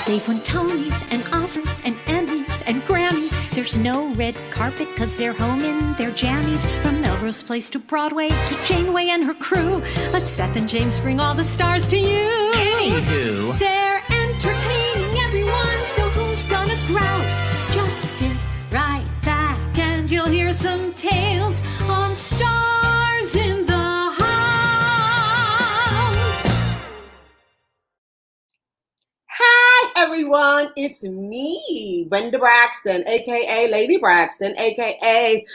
They've won Tonys and Oscars and Emmys and Grammys. There's no red carpet 'cause they're home in their jammies. From Melrose Place to Broadway to Janeway and her crew. Let Seth and James bring all the stars to you. Anywho. They're entertaining everyone, so who's gonna grouse? Just sit right back and you'll hear some tales on Stars in the Everyone, it's me, Brenda Braxton, aka Lady Braxton, aka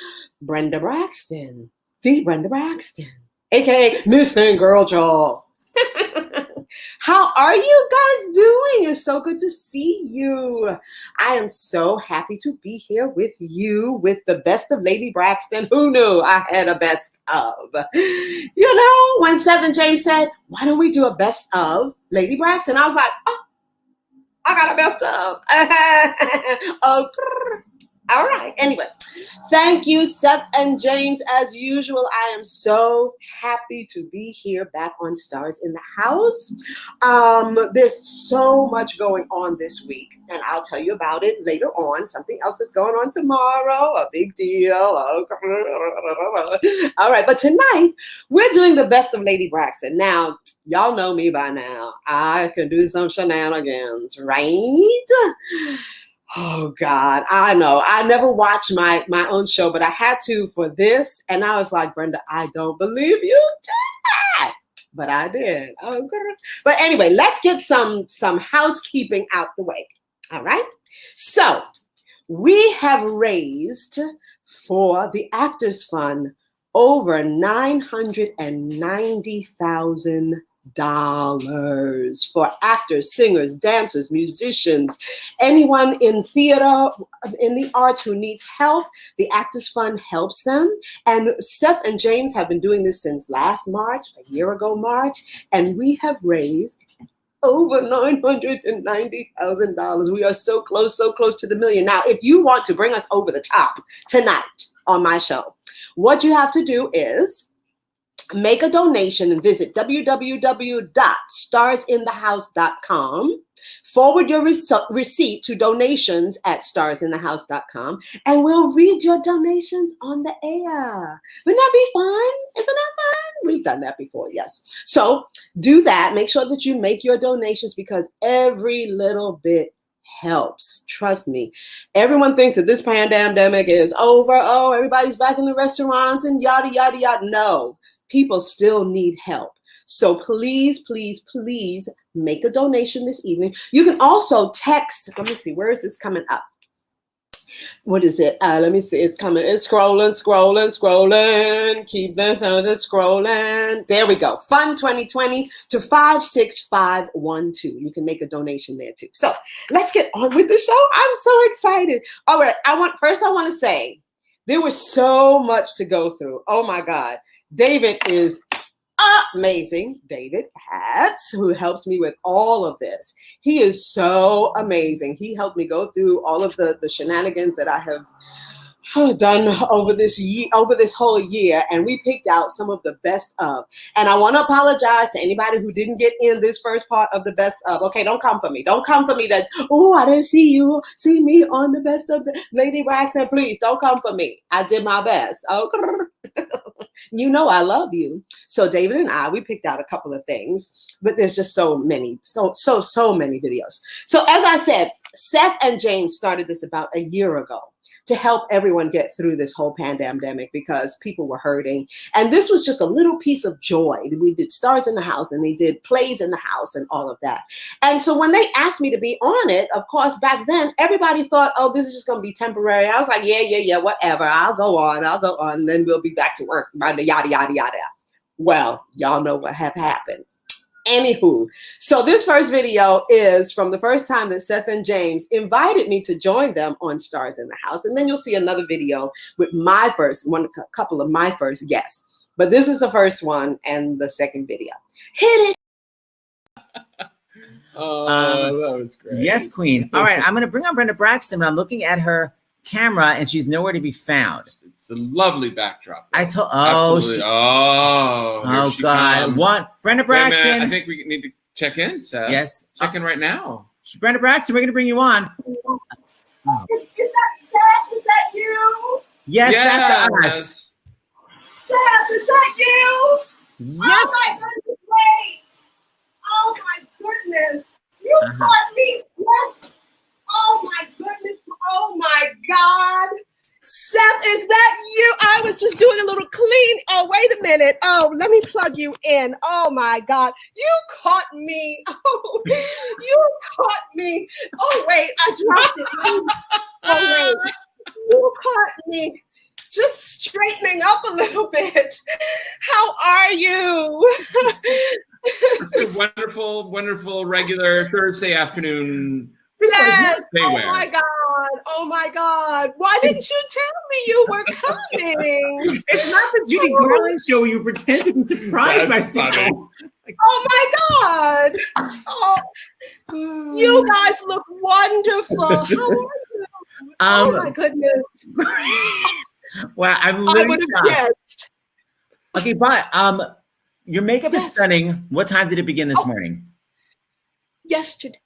Brenda Braxton, the Brenda Braxton, aka Miss Thing Girl Child. How are you guys doing? It's so good to see you. I am so happy to be here with you with the best of Lady Braxton. Who knew I had a best of? You know, when Seth and James said, why don't we do a best of Lady Braxton? I was like, oh, I got a best of. Oh, all right. Anyway, thank you, Seth and James. As usual, I am so happy to be here back on Stars in the House. There's so much going on this week, and I'll tell you about it later on. Something else that's going on tomorrow, a big deal. All right, but tonight, we're doing the best of Lady Braxton. Now, y'all know me by now. I can do some shenanigans, right? Oh, God, I know. I never watched my own show, but I had to for this. And I was like, Brenda, I don't believe you did that. But I did. Oh, girl. But anyway, let's get some housekeeping out the way. All right. So we have raised for the Actors Fund over $990,000 for actors, singers, dancers, musicians, anyone in theater, in the arts who needs help. The Actors Fund helps them. And Seth and James have been doing this since last March, a year ago March, and we have raised over $990,000. We are so close to the million. Now, if you want to bring us over the top tonight on my show, what you have to do is make a donation and visit www.starsinthehouse.com. Forward your receipt to donations@starsinthehouse.com, and we'll read your donations on the air. Wouldn't that be fun? Isn't that fun? We've done that before, yes. So do that. Make sure that you make your donations because every little bit helps. Trust me. Everyone thinks that this pandemic is over. Oh, everybody's back in the restaurants and yada, yada, yada. No. People still need help. So please, please, please make a donation this evening. You can also text. Let me see. Where is this coming up? What is it? Let me see. It's coming. It's scrolling. Keep this on just scrolling. There we go. Fund 2020 to 56512. You can make a donation there too. So let's get on with the show. I'm so excited. All right. I want to say there was so much to go through. Oh my God. David is amazing. David Hatz, who helps me with all of this. He is so amazing. He helped me go through all of the shenanigans that I have done over this whole year, and we picked out some of the best of. And I want to apologize to anybody who didn't get in this first part of the best of. Okay, don't come for me. Don't come for me that, oh, I didn't see me on the best of Lady Braxton. Please don't come for me. I did my best. Okay. You know I love you. So David and we picked out a couple of things, but there's just so many videos. So as I said, Seth and James started this about a year ago to help everyone get through this whole pandemic because people were hurting. And this was just a little piece of joy. We did Stars in the House and they did plays in the house and all of that. And so when they asked me to be on it, of course, back then, everybody thought, oh, this is just going to be temporary. I was like, yeah, whatever. I'll go on. And then we'll be back to work. Yada, yada, yada. Well, y'all know what have happened. Anywho, so this first video is from the first time that Seth and James invited me to join them on Stars in the House. And then you'll see another video with a couple of my first guests. But this is the first one and the second video. Hit it. Oh, that was great. Yes, Queen. All right, I'm going to bring on Brenda Braxton, but I'm looking at her camera and she's nowhere to be found. It's a lovely backdrop. Absolutely. God. Comes. Brenda Braxton. I think we need to check in, Seth. Yes. Check in right now. Brenda Braxton, we're going to bring you on. Is that Seth? Is that you? Yes, that's us. Seth, is that you? Yes. Oh my goodness, wait. Oh my goodness. You caught me. Yes. Oh my goodness. Oh my God. Seth, is that you? I was just doing a little clean. Oh, wait a minute. Oh, let me plug you in. Oh my God. You caught me. Oh, you caught me. Oh, wait. I dropped it. Oh, wait. You caught me. Just straightening up a little bit. How are you? Wonderful, wonderful, regular Thursday afternoon. Yes. They Oh wear. my God. Oh my God. Why didn't you tell me you were coming? It's not the Judy Garland show where you pretend to be surprised by That's funny. people. Oh my God. Oh, you guys look wonderful. How are you? Oh my goodness. Wow, I'm I literally would have shocked. guessed. Okay, but your makeup is Yes. stunning. What time did it begin this morning? Yesterday.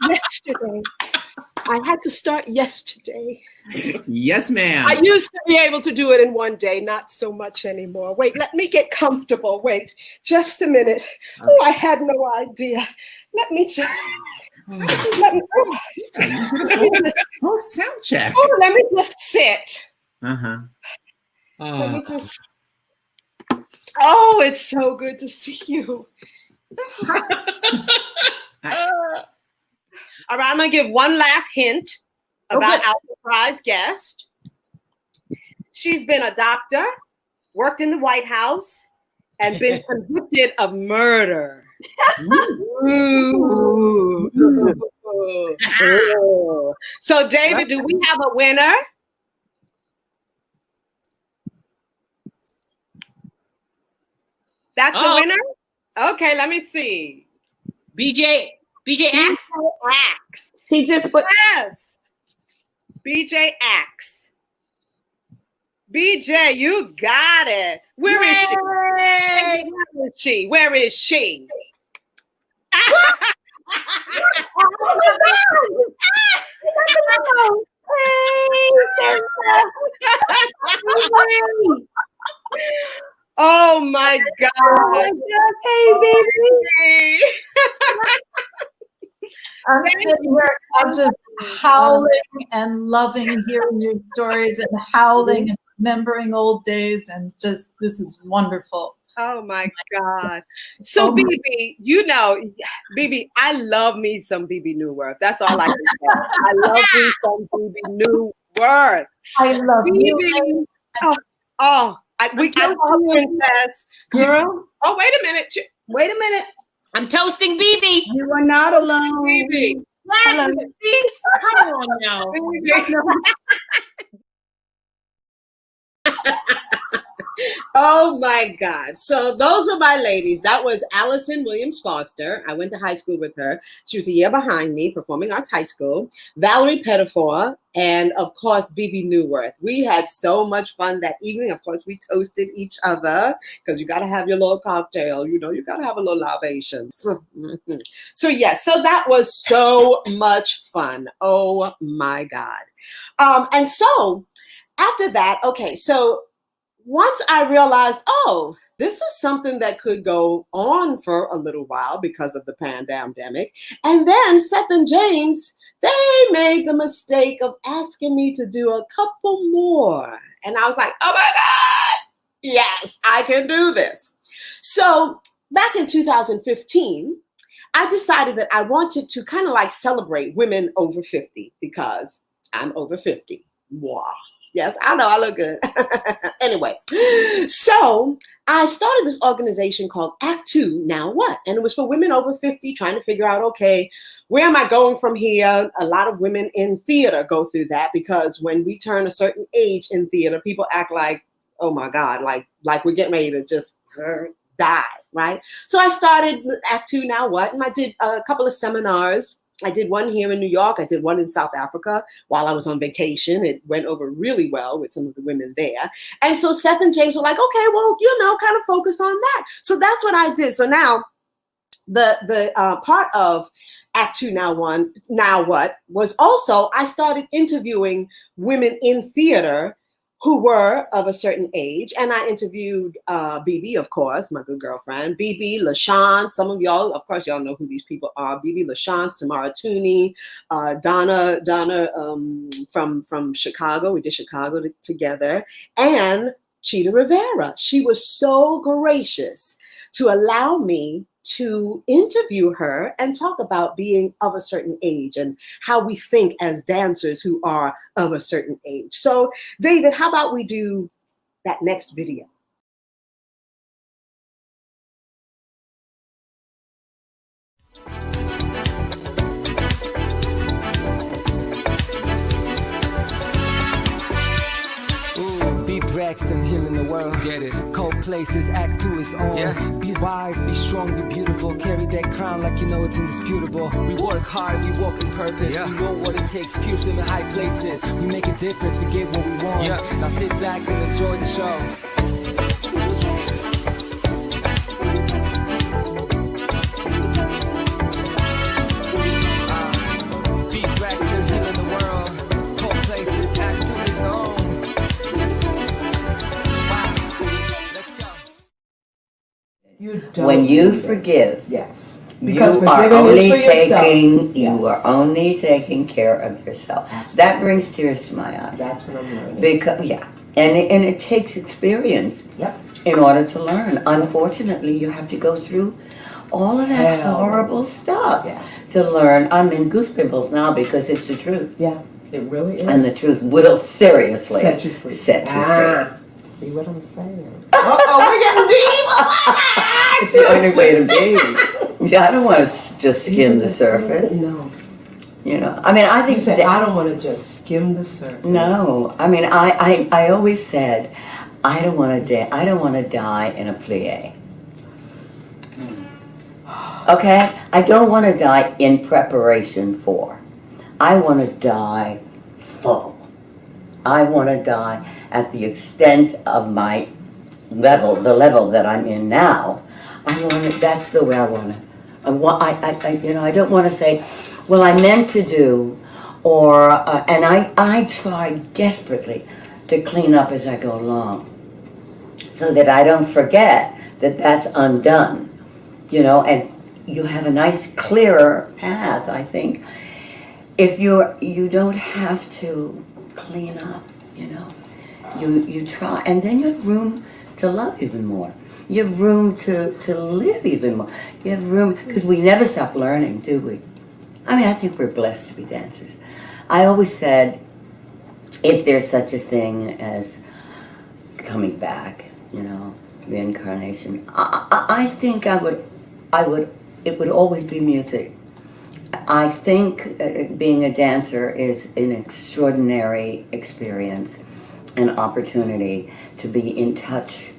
Yesterday. I had to start yesterday. Yes, ma'am. I used to be able to do it in one day, not so much anymore. Wait, let me get comfortable. Wait, just a minute. Oh, I had no idea. Let me just. Let me Oh, sound check. let me just sit. Uh-huh. Let me just. Oh, it's so good to see you. All right, I'm gonna give one last hint about our surprise guest. She's been a doctor, worked in the White House, and been convicted of murder. Ooh. Ooh. So, David, do we have a winner? That's the winner? Okay, let me see. BJ Axe? Axe. He just put Yes. BJ Axe. BJ, you got it. Where is she? Where is she? Where is she? Oh my God. hey baby. I'm sitting here, I'm just howling and loving hearing your stories and howling and remembering old days, and just, this is wonderful. Oh my God. So BB, you know, BB, I love me some BB Newworth. That's all I can say. I love me some BB Newworth. I love you. BB. We can call her princess. Girl, Oh, wait a minute. wait a minute. I'm toasting BB. You are not alone. BB. Yes, see? Come on now. Oh my God. So those were my ladies. That was Allison Williams Foster. I went to high school with her. She was a year behind me, Performing Arts High School. Valerie Pettifor, and of course, BB Newworth. We had so much fun that evening. Of course, we toasted each other because you got to have your little cocktail. You know, you got to have a little libation. So yes, so that was so much fun. Oh my God. And so after that, okay, so once I realized, oh, this is something that could go on for a little while because of the pandemic. And then Seth and James, they made the mistake of asking me to do a couple more. And I was like, oh my God, yes, I can do this. So back in 2015, I decided that I wanted to kind of like celebrate women over 50 because I'm over 50. Wow. Yes, I know I look good. Anyway, so I started this organization called Act Two, Now What? And it was for women over 50 trying to figure out, okay, where am I going from here? A lot of women in theater go through that because when we turn a certain age in theater, people act like, oh my God, like we're getting ready to just die, right? So I started Act Two, Now What? And I did a couple of seminars. I did one here in New York. I did one in South Africa while I was on vacation. It went over really well with some of the women there. And so Seth and James were like, okay, well, you know, kind of focus on that. So that's what I did. So now the part of Act Two, Now What was also I started interviewing women in theater who were of a certain age. And I interviewed BB, of course, my good girlfriend, BB, LaShawn. Some of y'all, of course, y'all know who these people are. BB, LaShawn, Tamara Tooney, Donna from Chicago. We did Chicago together. And Chita Rivera. She was so gracious to allow me to interview her and talk about being of a certain age and how we think as dancers who are of a certain age. So, David, how about we do that next video? Braxton, healing the world. Get it. Cold places, act to its own. Yeah. Be wise, be strong, be beautiful. Carry that crown like you know it's indisputable. We work hard, we walk in purpose. Yeah. We know what it takes, fuse them in high places. We make a difference, we get what we want. Yeah. Now sit back and enjoy the show. When you forgive, yes, because you are only taking care of yourself. Absolutely. That brings tears to my eyes. That's what I'm learning. Because and it takes experience. Yep. In order to learn. Unfortunately, you have to go through all of that horrible stuff to learn. I'm in goose pimples now because it's the truth. Yeah, it really is. And the truth will seriously set you free. Set you free. See what I'm saying? We're getting deep. It's the only way to be. Yeah, I don't want to just skim the surface. No. You know, I mean, I think you said I don't want to just skim the surface. No, I mean, I always said I don't want to die in a plie. Okay, I don't want to die in preparation for. I want to die full. I want to die at the extent of my level, the level that I'm in now. That's the way I want to. I don't want to say, well, I meant to do, or and I try desperately to clean up as I go along, so that I don't forget that that's undone, and you have a nice clearer path. I think if you don't have to clean up, you try, and then you have room to love even more. You have room to live even more. You have room, because we never stop learning, do we? I mean, I think we're blessed to be dancers. I always said, if there's such a thing as coming back, reincarnation, I think it would always be music. I think being a dancer is an extraordinary experience, an opportunity to be in touch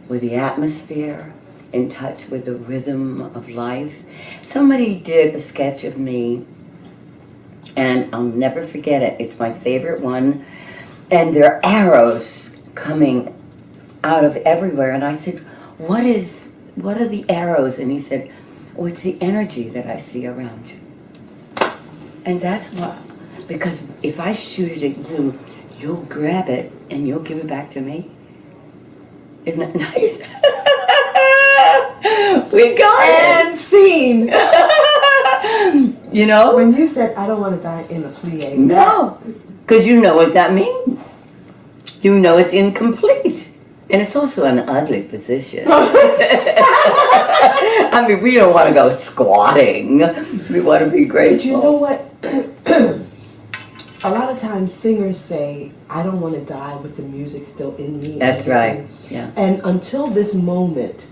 with the atmosphere, in touch with the rhythm of life. Somebody did a sketch of me, and I'll never forget it. It's my favorite one. And there are arrows coming out of everywhere. And I said, what are the arrows? And he said, oh, it's the energy that I see around you. And that's what, because if I shoot it at you, you'll grab it and you'll give it back to me. Isn't that nice? We got it. And scene. When you said, I don't want to die in a plie. No, because you know what that means. You know it's incomplete. And it's also an ugly position. I mean, we don't want to go squatting. We want to be graceful. But you know what? A lot of times singers say, I don't want to die with the music still in me. That's right, yeah. And until this moment,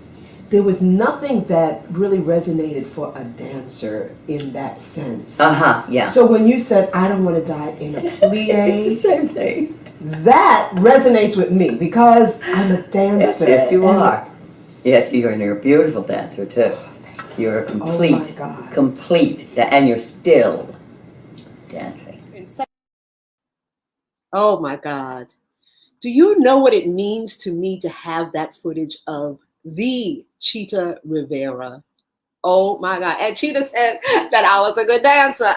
there was nothing that really resonated for a dancer in that sense. Yeah. So when you said, I don't want to die in a plie. It's the same thing. That resonates with me because I'm a dancer. Yes, you are. Yes, you're a beautiful dancer too. You're a complete, and you're still dancing. Oh my God. Do you know what it means to me to have that footage of the Chita Rivera Oh my God. And Cheetah said that I was a good dancer.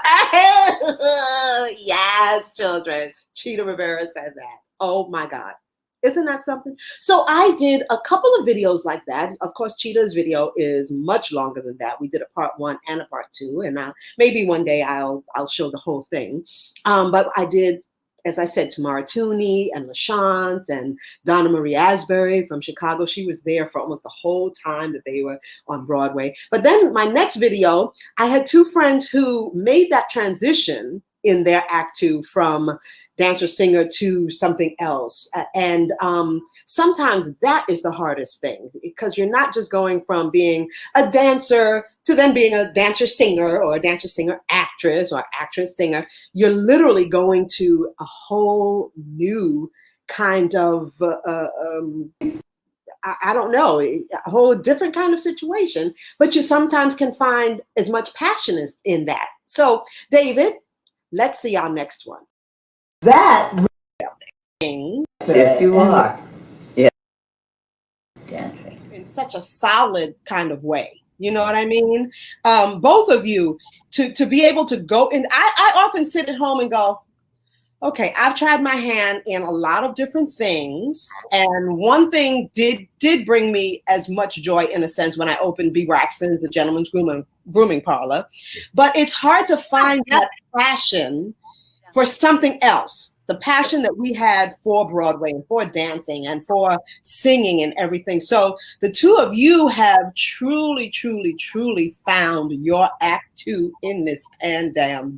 Yes, children. Cheetah Rivera said that. Oh my God. Isn't that something? So I did a couple of videos like that. Of course, Cheetah's video is much longer than that. We did a part 1 and a part 2, and maybe one day I'll show the whole thing. But I did, as I said, Tamara Tooney and LaChance and Donna Marie Asbury from Chicago. She was there for almost the whole time that they were on Broadway. But then my next video, I had 2 friends who made that transition in their act 2 from dancer singer to something else. And sometimes that is the hardest thing, because you're not just going from being a dancer to then being a dancer singer or a dancer singer actress or actress singer. You're literally going to a whole new kind of I don't know, a whole different kind of situation, but you sometimes can find as much passion in that. So David, let's see our next one. That Yes, you are. Yeah. Dancing. In such a solid kind of way. You know what I mean? Both of you, to be able to go, and I often sit at home and go, okay, I've tried my hand in a lot of different things. And one thing did bring me as much joy, in a sense, when I opened B. Braxton's, the gentleman's grooming parlor. But it's hard to find that passion for something else. The passion that we had for Broadway and for dancing and for singing and everything. So the 2 of you have truly, truly, truly found your act 2 in this pandemic.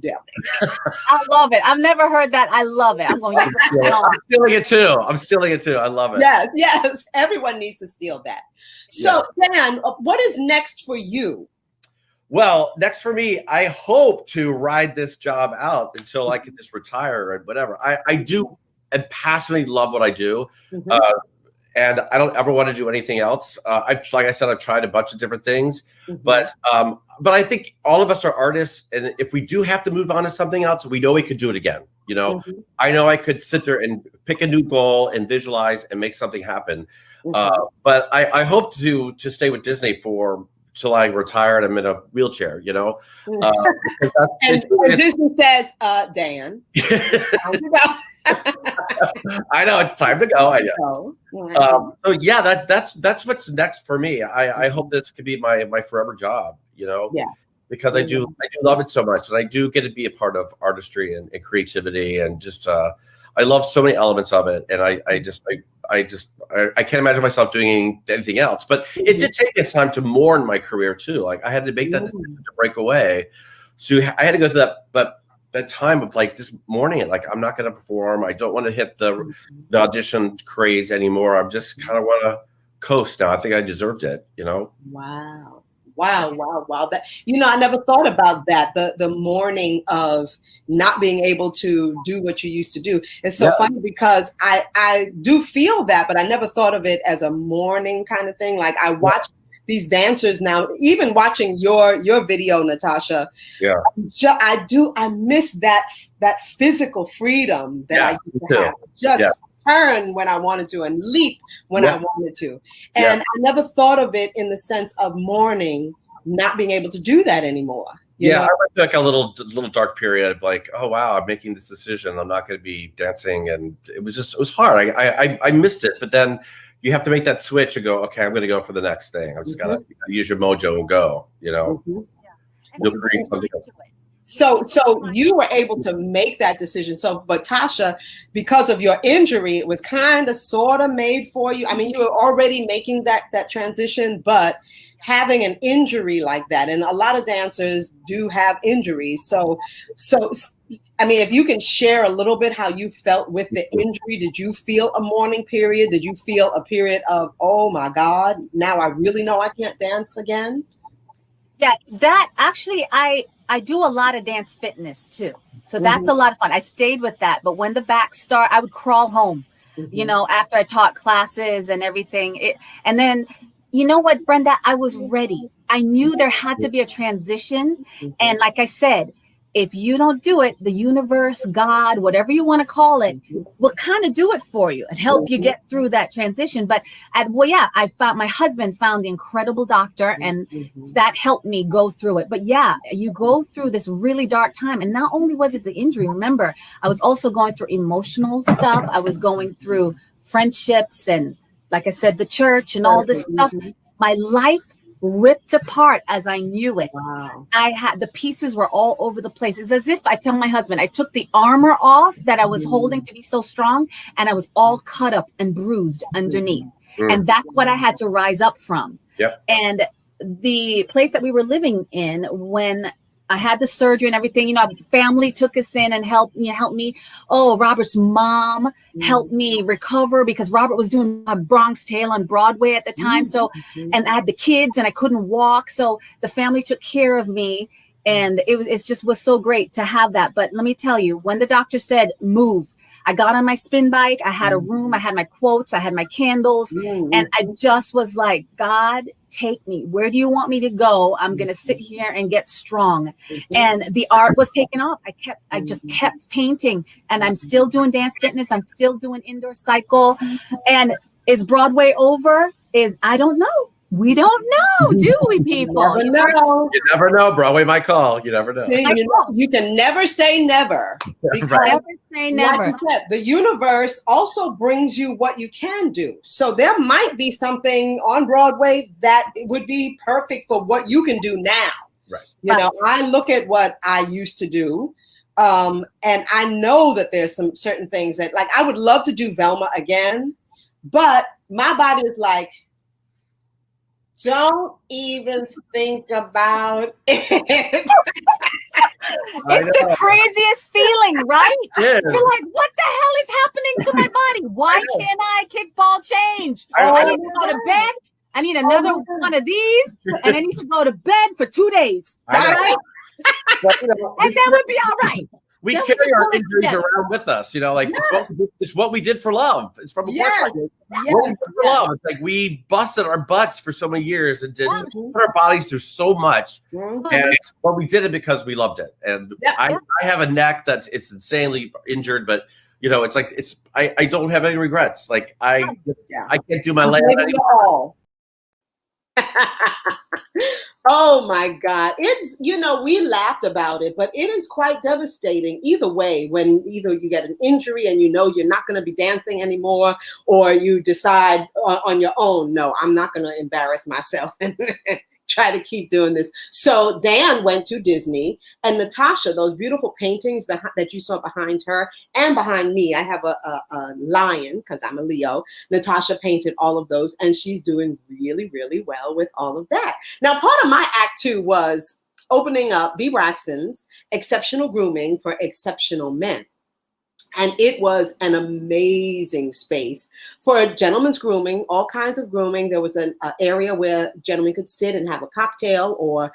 I love it. I've never heard that. I love it. I'm going to use it. I'm stealing it too. I love it. Yes. Everyone needs to steal that. So Dan, what is next for you? Well, next for me, I hope to ride this job out until I can just retire and whatever. I do and passionately love what I do. And I don't ever want to do anything else. Like I said, I've tried a bunch of different things, but I think all of us are artists. And if we do have to move on to something else, we know we could do it again. You know, I know I could sit there and pick a new goal and visualize and make something happen. But I hope to stay with Disney till I retire and I'm in a wheelchair, you know. And Disney says, Dan. I know it's time to go. I know. So yeah, that's what's next for me. I hope this could be my forever job, you know. Yeah. Because I do love it so much, and I do get to be a part of artistry and creativity, and just I love so many elements of it, and I can't imagine myself doing anything else. But it did take its time to mourn my career too. Like I had to make that decision to break away, so I had to go through that time of like just mourning it. Like I'm not going to perform. I don't want to hit the audition craze anymore. I'm just kind of want to coast now. I think I deserved it, you know. Wow. That, you know, I never thought about that. The mourning of not being able to do what you used to do. It's so funny because I do feel that, but I never thought of it as a mourning kind of thing. Like I watch these dancers now, even watching your video, Natasha. Yeah. I miss that physical freedom that I used to have. Just turn when I wanted to and leap when I wanted to. And I never thought of it in the sense of mourning, not being able to do that anymore. You know? I went through like a little dark period of like, oh wow, I'm making this decision. I'm not going to be dancing, and it was hard. I missed it, but then you have to make that switch and go, okay, I'm going to go for the next thing. I'm just gotta use your mojo and go. You know, you'll create something else. So you were able to make that decision. So, but Tasha, because of your injury, it was kind of sort of made for you. I mean, you were already making that transition, but having an injury like that, and a lot of dancers do have injuries. So, I mean, if you can share a little bit how you felt with the injury, did you feel a mourning period? Did you feel a period of, oh my God, now I really know I can't dance again? Yeah, that actually, I do a lot of dance fitness too. So that's a lot of fun. I stayed with that. But when the back started, I would crawl home, you know, after I taught classes and everything. And then, you know what, Brenda, I was ready. I knew there had to be a transition. And like I said, if you don't do it, the universe, God, whatever you want to call it, will kind of do it for you and help you get through that transition. But I found my husband found the incredible doctor, and that helped me go through it. But yeah, you go through this really dark time. And not only was it the injury, remember, I was also going through emotional stuff. I was going through friendships and, like I said, the church and all this stuff. My life ripped apart as I knew it. Wow. I had the pieces were all over the place. It's as if I tell my husband, I took the armor off that I was holding to be so strong, and I was all cut up and bruised underneath. And that's what I had to rise up from. Yep. And the place that we were living in, when I had the surgery and everything, family took us in and helped me. Oh, Robert's mom helped me recover, because Robert was doing a Bronx Tale on Broadway at the time. So, and I had the kids and I couldn't walk. So the family took care of me, and it just was so great to have that. But let me tell you, when the doctor said, move, I got on my spin bike. I had a room. I had my quotes. I had my candles. And I just was like, God, take me. Where do you want me to go? I'm going to sit here and get strong. And the art was taken off. I just kept painting, and I'm still doing dance fitness. I'm still doing indoor cycle. And is Broadway over? I don't know. We don't know, do we, people? You never know. You never know. Broadway might call. You never know. You can never say never. Because Never say never. like you said, the universe also brings you what you can do. So there might be something on Broadway that would be perfect for what you can do now. Right. I look at what I used to do. And I know that there's some certain things that, like, I would love to do Velma again, but my body is like, don't even think about it. It's the craziest feeling, right? Yeah. You're like, what the hell is happening to my body? Why can't I kickball change? I need to go to bed. I need another one of these, and I need to go to bed for 2 days. All right? But, and that would be all right. we Then carry we our pull it injuries together. around with us, it's what we did for love. It's from Yes. what we did for love. It's like we busted our butts for so many years and did put our bodies through so much, but we did it because we loved it. And I have a neck that it's insanely injured, but it's like I don't have any regrets. Like I can't do my leg anymore. Oh my God. It's, we laughed about it, but it is quite devastating either way, when either you get an injury and you're not going to be dancing anymore, or you decide on your own, no, I'm not going to embarrass myself and try to keep doing this. So Dan went to Disney, and Natasha, those beautiful paintings that you saw behind her and behind me, I have a lion because I'm a Leo. Natasha painted all of those, and she's doing really, really well with all of that. Now, part of my act 2 was opening up B. Braxton's Exceptional Grooming for Exceptional Men. And it was an amazing space for gentlemen's grooming, all kinds of grooming. There was an area where gentlemen could sit and have a cocktail or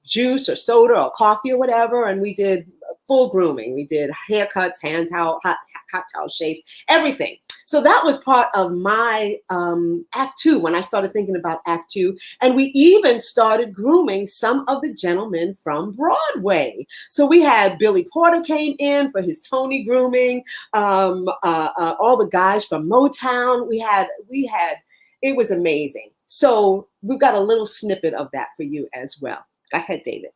juice or soda or coffee or whatever. And we did full grooming. We did haircuts, hot towel shaves, everything. So that was part of my act 2 when I started thinking about act 2. And we even started grooming some of the gentlemen from Broadway. So we had Billy Porter came in for his Tony grooming, all the guys from Motown. We had, it was amazing. So we've got a little snippet of that for you as well. Go ahead, David.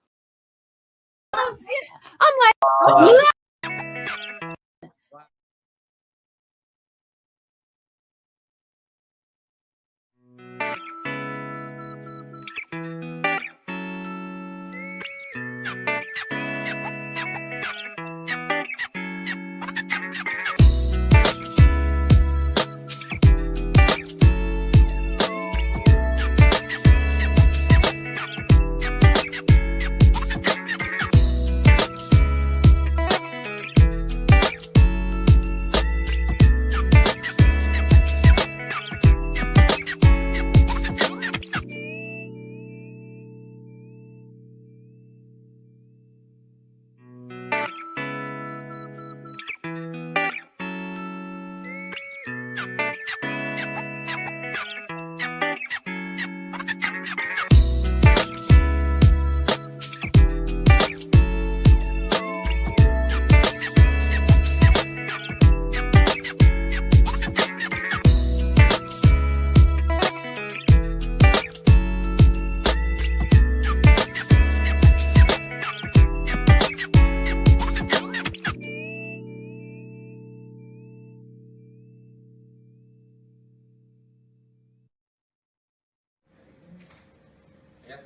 I'm like,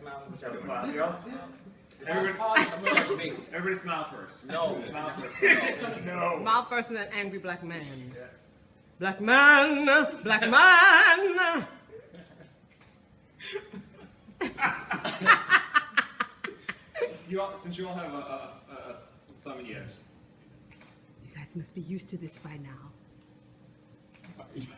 smile? Everybody smile first. No. Smile first. No. Smile first and then angry black man. Black man, black man. Since you all have a thumb in ears. You guys must be used to this by now. It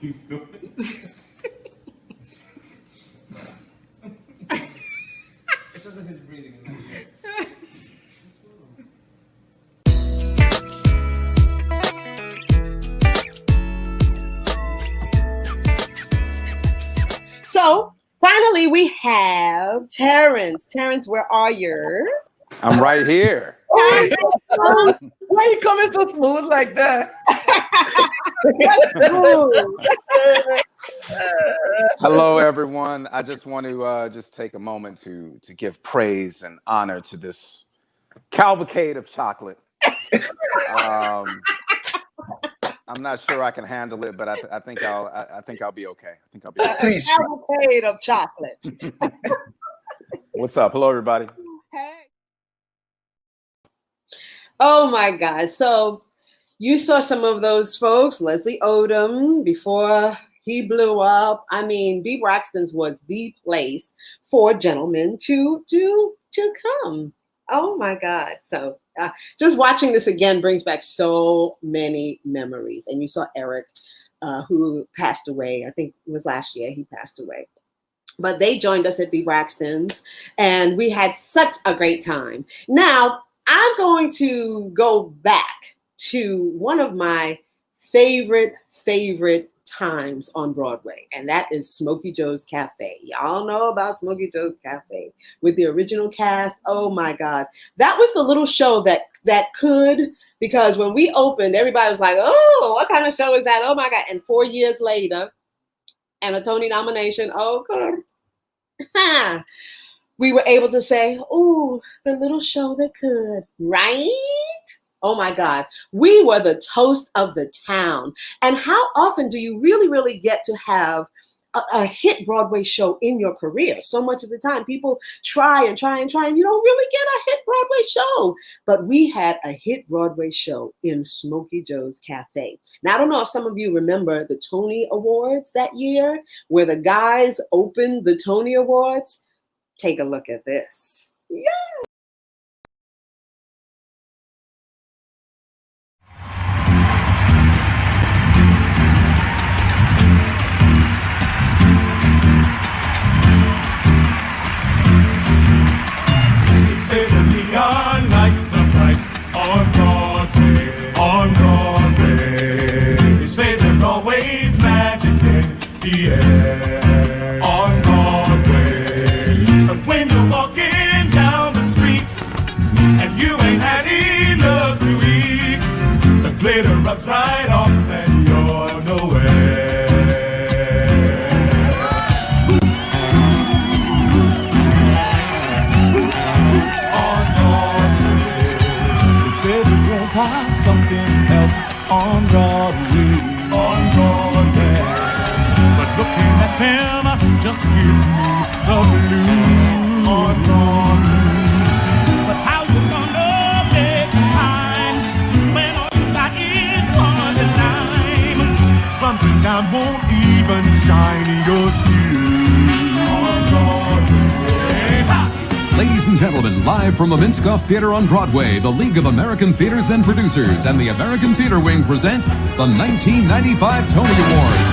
sounds like he's breathing in my ear. So finally, we have Terrence. Terrence, where are you? I'm right here. Why you coming so smooth like that? Hello, everyone. I just want to just take a moment to give praise and honor to this cavalcade of chocolate. I'm not sure I can handle it, but I think I'll be okay. I think I'll be okay. Cavalcade of chocolate. What's up? Hello, everybody. Hey. Oh my God. So you saw some of those folks, Leslie Odom, before he blew up. I mean, B. Braxton's was the place for gentlemen to come. Oh my God. So just watching this again brings back so many memories. And you saw Eric, who passed away. I think it was last year he passed away. But they joined us at B. Braxton's, and we had such a great time. Now, I'm going to go back to one of my favorite times on Broadway, and that is Smokey Joe's Cafe. Y'all know about Smokey Joe's Cafe with the original cast. Oh my God. That was the little show that could, because when we opened, everybody was like, oh, what kind of show is that? Oh my God. And 4 years later, and a Tony nomination, oh God. We were able to say, oh, the little show that could, right? Oh my God, we were the toast of the town. And how often do you really get to have a hit Broadway show in your career? So much of the time, people try and you don't really get a hit Broadway show. But we had a hit Broadway show in Smokey Joe's Cafe. Now, I don't know if some of you remember the Tony Awards that year, where the guys opened the Tony Awards. Take a look at this. Yeah. Say the neon lights are bright on Broadway. They say there's always magic in the air on Broadway. But when you're walking down the street and you ain't had enough to eat, the glitter rubs right off and you're nowhere. Something else on Broadway, but looking at them just gives me the blues on Broadway. But how you gonna get behind when all you got is one dime? Something down won't even shine your shoes on Broadway. Ladies and gentlemen, live from the Minskoff Theater on Broadway, the League of American Theaters and Producers and the American Theater Wing present the 1995 Tony Awards.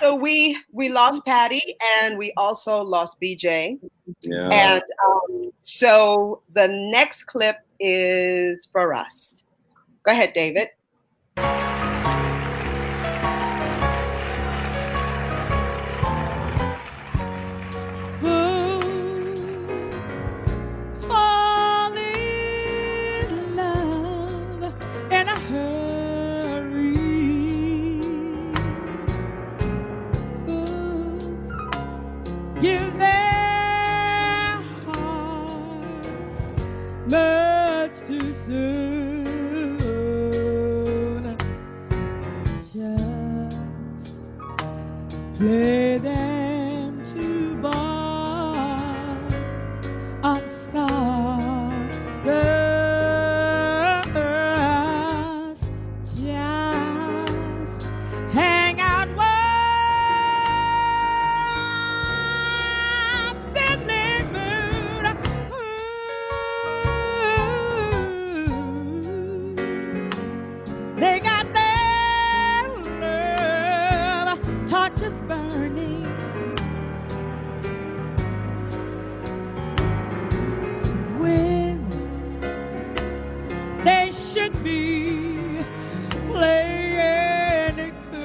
So we lost Patty, and we also lost BJ. Yeah. And so the next clip is for us. Go ahead, David. Fall in love in a hurry. Fools give their hearts much too soon. Just play them to bars of stardust. Just hang out once in the moon. They got their love torches burning. When they should be playing it cool.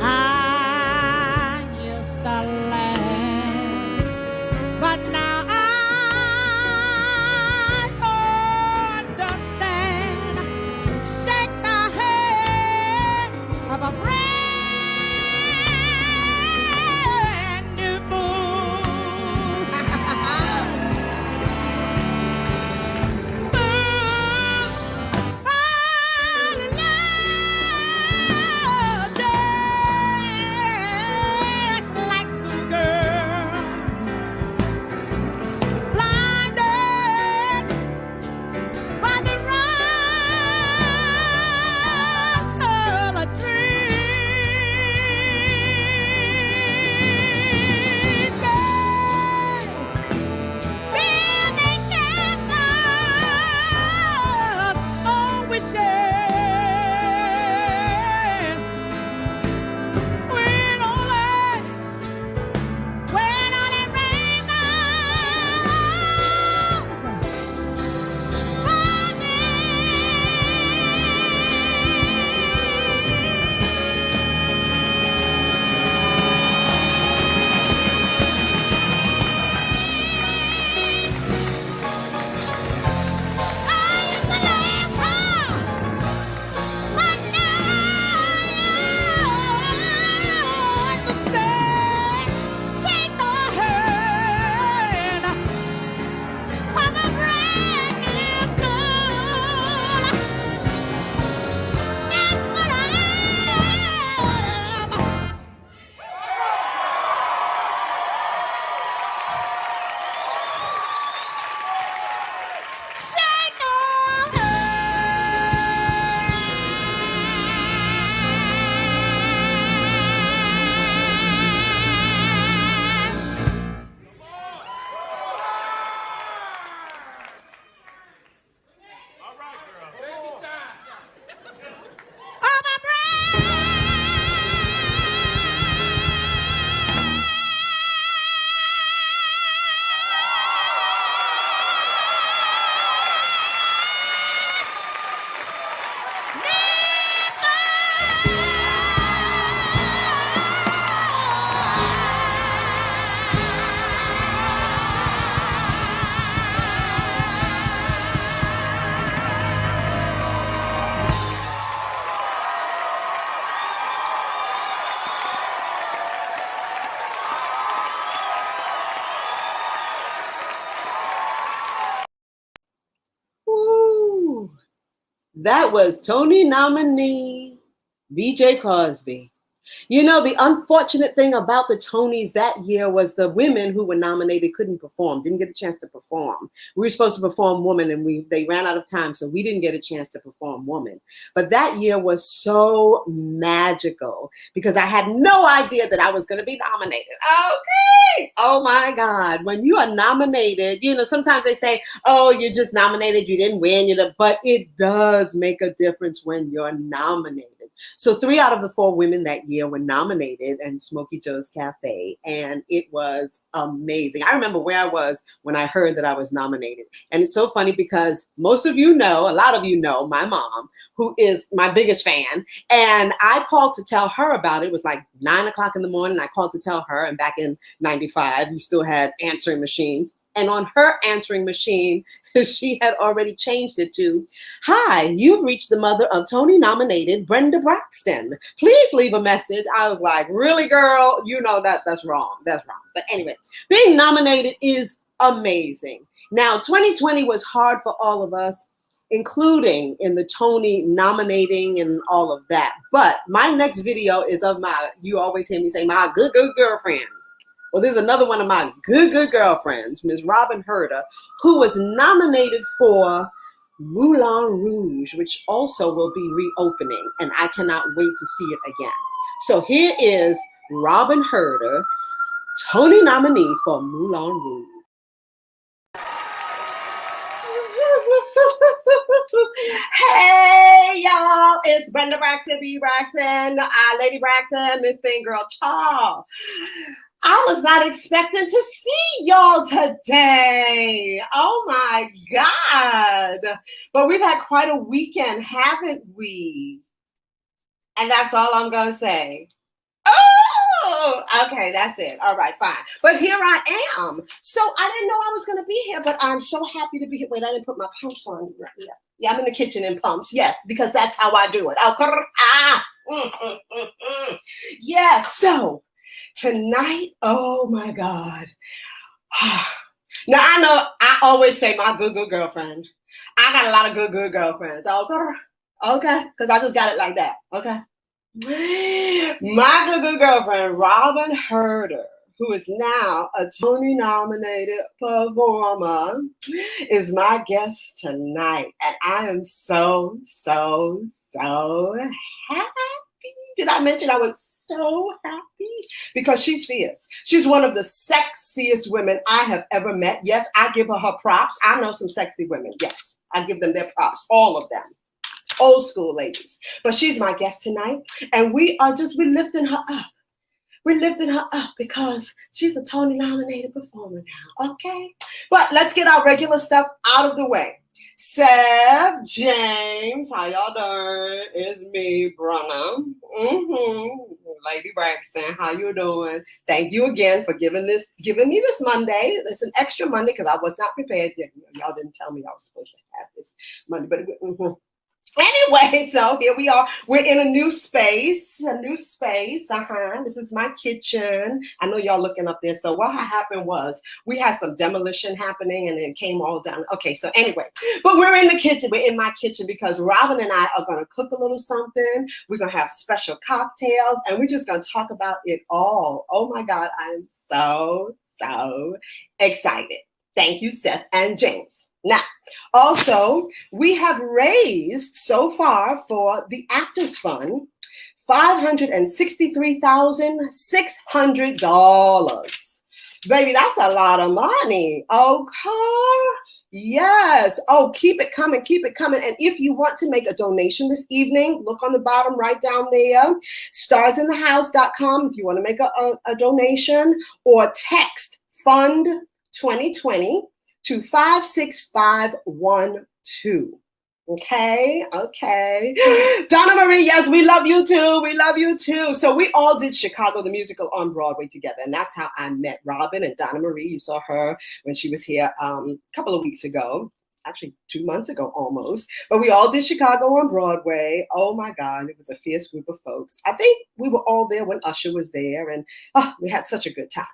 I used to laugh, but now I understand. Shake the hand of a brand new moon. Fall in love just like some girl. Blinded by the rush of a dream. Building castles on wishes. When only take the hand of a brand new moon. That's what I am. Take the Ooh, that was Tony nominee BJ Crosby. You know, the unfortunate thing about the Tonys that year was the women who were nominated couldn't perform, didn't get a chance to perform. We were supposed to perform Woman, and they ran out of time, so we didn't get a chance to perform Woman. But that year was so magical because I had no idea that I was going to be nominated. Okay. Oh my God. When you are nominated, you know, sometimes they say, oh, you're just nominated, you didn't win, but it does make a difference when you're nominated. So 3 out of the 4 women that year were nominated in Smokey Joe's Cafe, and it was amazing. I remember where I was when I heard that I was nominated. And it's so funny because most of you know, a lot of you know, my mom, who is my biggest fan, and I called to tell her about it. It was like 9 o'clock in the morning. I called to tell her, and back in 95, you still had answering machines. And on her answering machine, she had already changed it to, hi, you've reached the mother of Tony nominated Brenda Braxton. Please leave a message. I was like, really, girl? You know that's wrong. That's wrong. But anyway, being nominated is amazing. Now, 2020 was hard for all of us, including in the Tony nominating and all of that. But my next video is of you always hear me say, my good girlfriend. Well, there's another one of my good girlfriends, Ms. Robin Herder, who was nominated for Moulin Rouge, which also will be reopening, and I cannot wait to see it again. So here is Robin Herder, Tony nominee for Moulin Rouge. Hey, y'all, it's Brenda Braxton, B. Braxton, Lady Braxton, Miss Thing Girl Charles. I was not expecting to see y'all today. Oh my God. But we've had quite a weekend, haven't we? And that's all I'm going to say. Oh, okay, that's it. All right, fine. But here I am. So I didn't know I was going to be here, but I'm so happy to be here. Wait, I didn't put my pumps on. Yeah, I'm in the kitchen in pumps. Yes, because that's how I do it. Yes, so tonight, oh my God. Now I know I always say my good girlfriend. I got a lot of good girlfriends. Okay, because I just got it like that. Okay. My good girlfriend, Robin Herder, who is now a Tony nominated performer, is my guest tonight. And I am so happy. Did I mention I was so happy? Because she's fierce. She's one of the sexiest women I have ever met. Yes, I give her props. I know some sexy women. Yes, I give them their props, all of them. Old school ladies. But she's my guest tonight. And we're lifting her up. We're lifting her up because she's a Tony nominated performer now. Okay. But let's get our regular stuff out of the way. Seth, James, how y'all doing? It's me, Brenda. Lady Braxton, how you doing? Thank you again for giving me this Monday. It's an extra Monday because I was not prepared. Y'all didn't tell me I was supposed to have this Monday, but anyway, so here we are. We're in a new space. This is my kitchen. I know y'all looking up there. So what happened was we had some demolition happening and it came all down. Okay, so anyway, but we're in the kitchen. We're in my kitchen because Robin and I are going to cook a little something. We're going to have special cocktails and we're just going to talk about it all. Oh my God, I'm so excited. Thank you, Seth and James. Now, also, we have raised so far for the Actors Fund $563,600. Baby, that's a lot of money. Okay. Yes. Oh, keep it coming. And if you want to make a donation this evening, look on the bottom right down there, starsinthehouse.com if you want to make a donation, or text Fund 2020 to 56512. Okay. Donna Marie, yes, we love you too. So we all did Chicago the Musical on Broadway together. And that's how I met Robin and Donna Marie. You saw her when she was here a couple of weeks ago. Actually 2 months ago almost. But we all did Chicago on Broadway. Oh my God, it was a fierce group of folks. I think we were all there when Usher was there. And we had such a good time.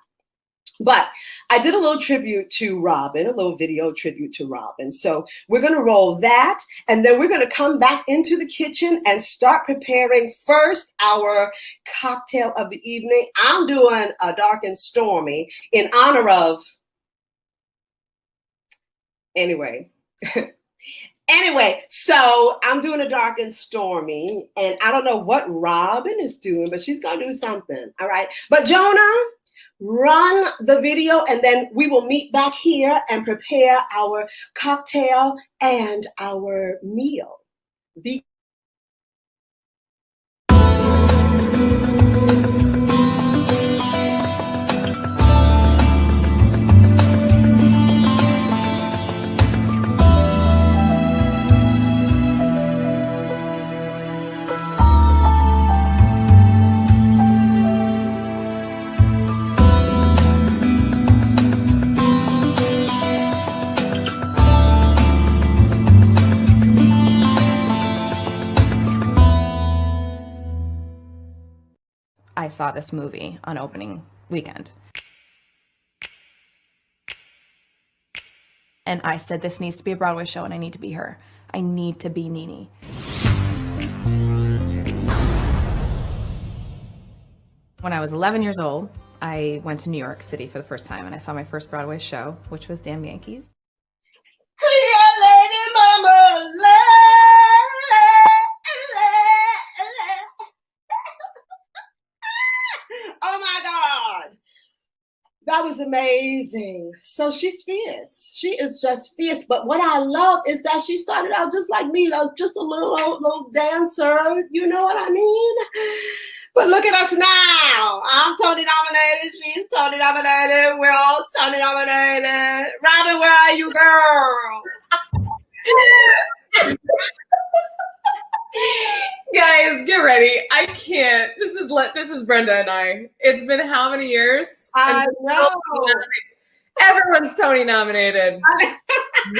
But I did a little tribute to Robin, a little video tribute to Robin. So we're going to roll that, and then we're going to come back into the kitchen and start preparing first our cocktail of the evening. I'm doing a dark and stormy in honor of, anyway, so I'm doing a dark and stormy, and I don't know what Robin is doing, but she's going to do something. All right. But Jonah, run the video, and then we will meet back here and prepare our cocktail and our meal. I saw this movie on opening weekend. And I said, this needs to be a Broadway show and I need to be her. I need to be Nene. When I was 11 years old, I went to New York City for the first time and I saw my first Broadway show, which was Damn Yankees. Oh my God. That was amazing. So she's fierce. She is just fierce. But what I love is that she started out just like me, just a little dancer. You know what I mean? But look at us now. I'm Tony nominated. She's Tony nominated. We're all Tony nominated. Robin, where are you, girl? Guys, get ready. I can't. This is Brenda and I. It's been how many years? I know. Everyone's Tony nominated.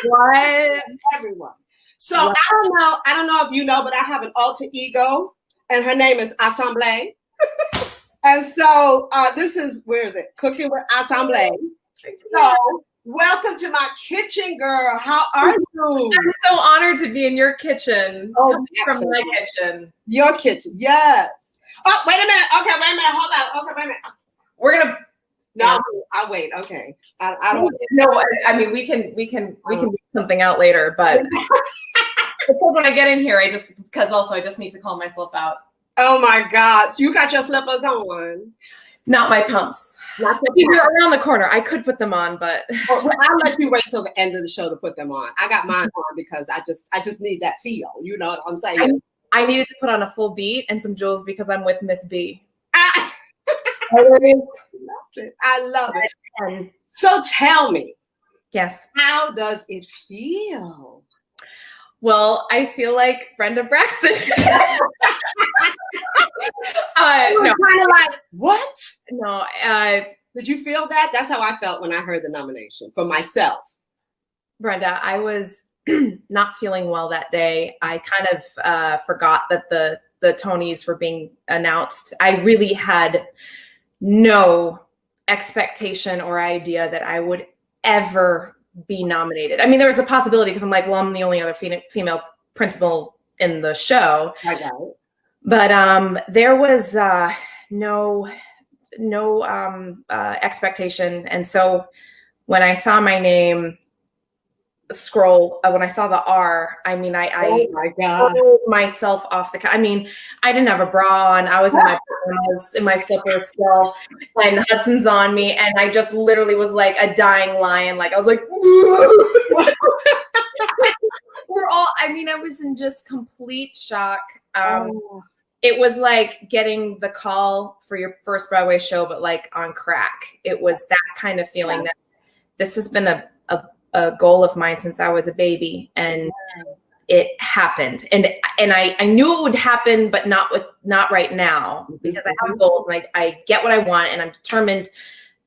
What? Everyone. So I don't know if you know, but I have an alter ego, and her name is Assemblée. And so this is, where is it? Cooking with Assemblée. So welcome to my kitchen, girl. How are you? I'm so honored to be in your kitchen. Oh, from my kitchen. Your kitchen, yes. Oh, wait a minute. Okay, wait a minute. Hold on. Okay, wait a minute. We're gonna. No, I'll wait. Okay. I don't. No, I mean we can do something out later, but when I get in here, I just need to call myself out. Oh my God! So you got your slippers on? Not my pumps. You're around the corner. I could put them on, but well, I'll let you wait till the end of the show to put them on. I got mine on because I just need that feel. You know what I'm saying? I needed to put on a full beat and some jewels because I'm with Miss B. I love it. And so tell me, yes, how does it feel? Well, I feel like Brenda Braxton. No, kind of like what? No. Did you feel that? That's how I felt when I heard the nomination for myself. Brenda, I was not feeling well that day. I kind of forgot that the Tonys were being announced. I really had no expectation or idea that I would ever be nominated. I mean, there was a possibility because I'm like, well, I'm the only other female principal in the show. I got it. But there was no expectation. And so when I saw my name scroll, when I saw the R, I mean, I pulled myself off the couch. I mean, I didn't have a bra on. I was in my slippers still, and Hudson's on me, and I just literally was like a dying lion. Like I was like, I was in just complete shock. It was like getting the call for your first Broadway show, but like on crack. It was that kind of feeling that this has been a goal of mine since I was a baby, and it happened. And I knew it would happen, but not right now, because I have goals and I get what I want and I'm determined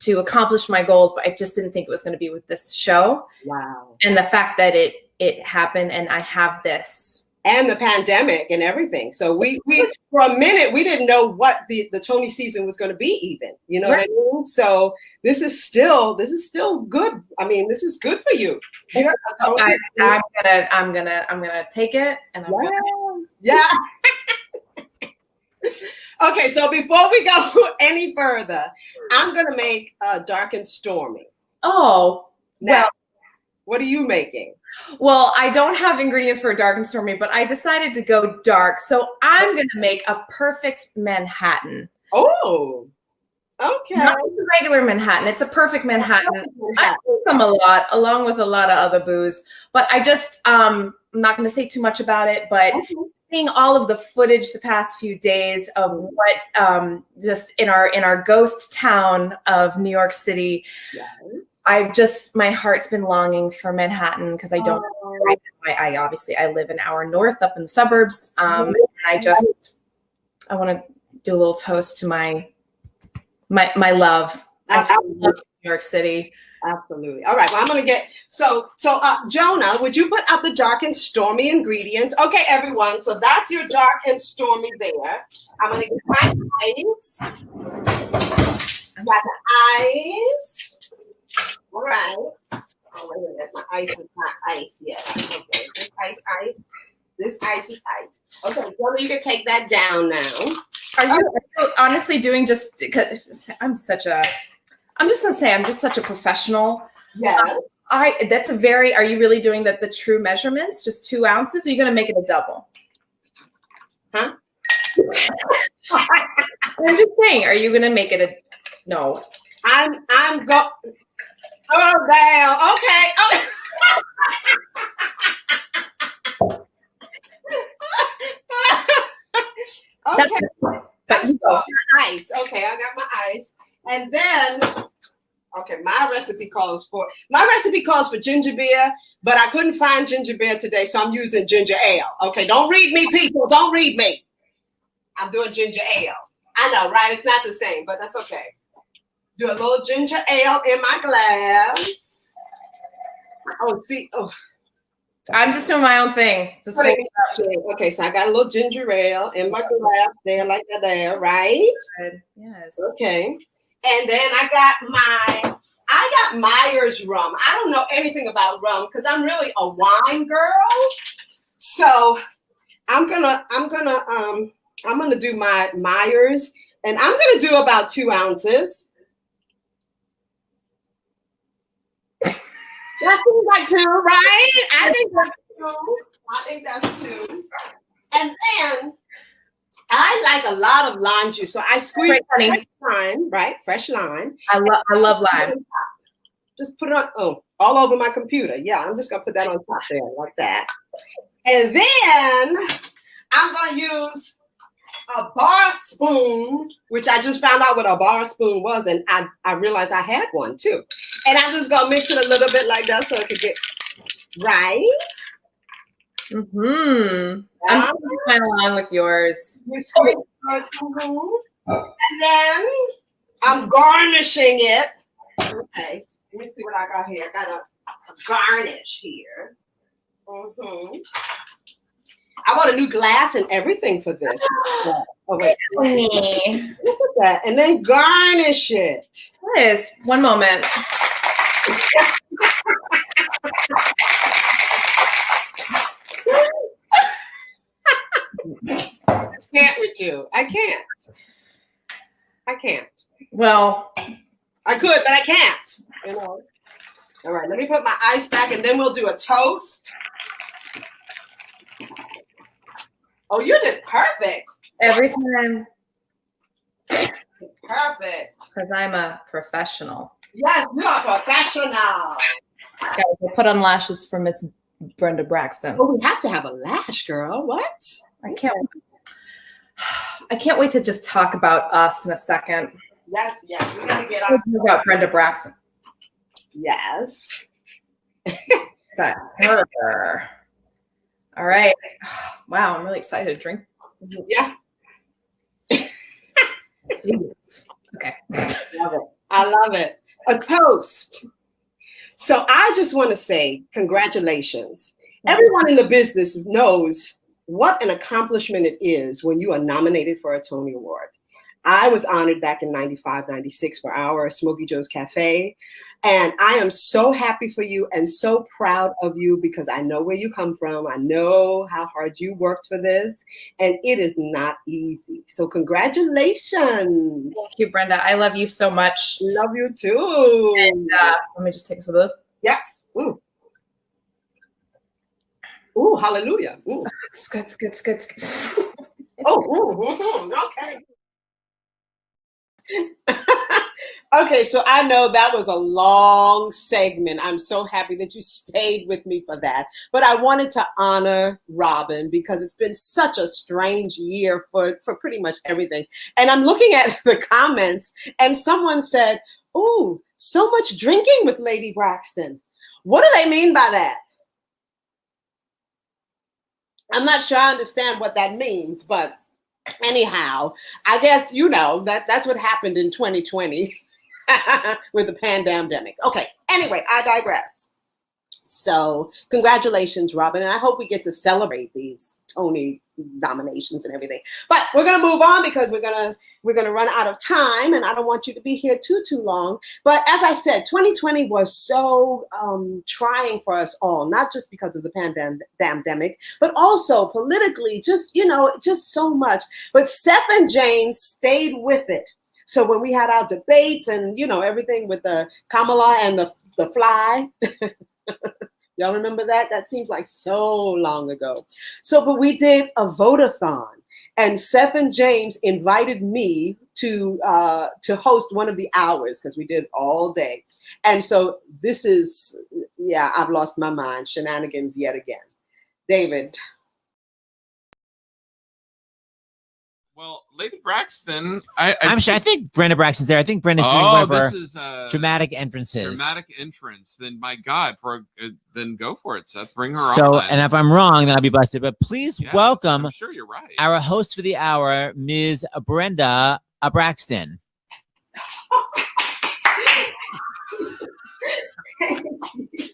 to accomplish my goals, but I just didn't think it was going to be with this show. Wow. And the fact that it happened and I have this and the pandemic and everything. So we for a minute we didn't know what the Tony season was going to be even. You know what I mean? So this is still good. I mean, this is good for you. I'm gonna take it and I'm gonna Okay, so before we go any further, I'm gonna make dark and stormy. Oh, now, what are you making? Well, I don't have ingredients for dark and stormy, but I decided to go dark. So I'm going to make a perfect Manhattan. Oh, okay. Not a regular Manhattan. It's a perfect Manhattan. I drink them a lot, along with a lot of other booze. But I just, I'm not going to say too much about it, but seeing all of the footage the past few days of what just in our ghost town of New York City, my heart's been longing for Manhattan because I don't. I obviously live an hour north up in the suburbs. And I want to do a little toast to my love. I still love New York City. Absolutely. All right. Well, I'm going to get so Jonah, would you put up the dark and stormy ingredients? Okay, everyone. So that's your dark and stormy there. I'm going to get my ice. Got the ice. All right. Oh, wait a minute. My ice is not ice yet. Okay. This ice. This ice is ice. Okay, Jonah, you can take that down now. Are you honestly doing just because I'm just gonna say I'm just such a professional. Yeah. Are you really doing the true measurements? Just 2 ounces? Or are you gonna make it a double? Huh? I'm just saying, are you gonna make it no? I'm oh damn. Okay. Okay. That's ice. Okay, I got my ice. And then my recipe calls for ginger beer, but I couldn't find ginger beer today, so I'm using ginger ale. Okay, don't read me, people. Don't read me. I'm doing ginger ale. I know, right? It's not the same, but that's okay. Do a little ginger ale in my glass. I'm just doing my own thing. Okay, so I got a little ginger ale in my glass there, like that there, right? Yes. Okay. And then I got Myers rum. I don't know anything about rum because I'm really a wine girl. So I'm gonna do my Myers, and I'm gonna do about 2 ounces. That seems like 2, right? I think that's 2. And then I like a lot of lime juice, so I squeeze fresh lime, right? Fresh lime. I love lime. Just put it on all over my computer. Yeah, I'm just gonna put that on top there like that. And then I'm gonna use a bar spoon, which I just found out what a bar spoon was, and I realized I had one too. And I'm just gonna mix it a little bit like that so it could get right. I'm just kind of along with yours. And then I'm garnishing it. Okay, let me see what I got here. I got a garnish here. I bought a new glass and everything for this. Oh wait, look at that, and then garnish it. Yes, one moment. I can't with you. I can't. Well, I could, but I can't. You know. All right, let me put my ice back, and then we'll do a toast. Oh, you did perfect. Every time. Perfect. Because I'm a professional. Yes, you are professional. Guys, I put on lashes for Miss Brenda Braxton. Oh, we have to have a lash, girl. What? I can't wait to just talk about us in a second. Yes, we gotta get Let's talk about Brenda Braxton. Yes. Got her. All right. Wow, I'm really excited to drink. Yeah. Jesus. Okay. I love it. A toast. So I just want to say congratulations. Everyone in the business knows what an accomplishment it is when you are nominated for a Tony Award. I was honored back in 95, 96 for our Smokey Joe's Cafe. And I am so happy for you and so proud of you because I know where you come from. I know how hard you worked for this, and it is not easy. So congratulations. Thank you, Brenda. I love you so much. Love you too. And let me just take a sip. Yes. Ooh. Ooh, hallelujah. Ooh. It's good, it's good, it's good, it's good. Okay. Okay, so I know that was a long segment. I'm so happy that you stayed with me for that. But I wanted to honor Robin because it's been such a strange year for pretty much everything. And I'm looking at the comments and someone said, "Ooh, so much drinking with Lady Braxton." What do they mean by that? I'm not sure I understand what that means, but anyhow, I guess you know that's what happened in 2020 with the pandemic. Okay, anyway, I digress. So congratulations, Robin, and I hope we get to celebrate these Tony nominations and everything. But we're gonna move on because we're gonna run out of time, and I don't want you to be here too long. But as I said, 2020 was so trying for us all, not just because of the pandemic, but also politically, just so much. But Seth and James stayed with it. So when we had our debates and everything with the Kamala and the fly. Y'all remember that? That seems like so long ago. So, but we did a vote-a-thon, and Seth and James invited me to host one of the hours because we did all day. And so this is, I've lost my mind. Shenanigans yet again. David. Well, Lady Braxton, I'm sure. I think Brenda Braxton's there. I think Brenda's doing one of her this is dramatic entrances. Dramatic entrance. Then, my God, then go for it, Seth. Bring her on. So, and if I'm wrong, then I'll be blessed. But please welcome I'm sure you're right. our host for the hour, Ms. Brenda Braxton. Thank you.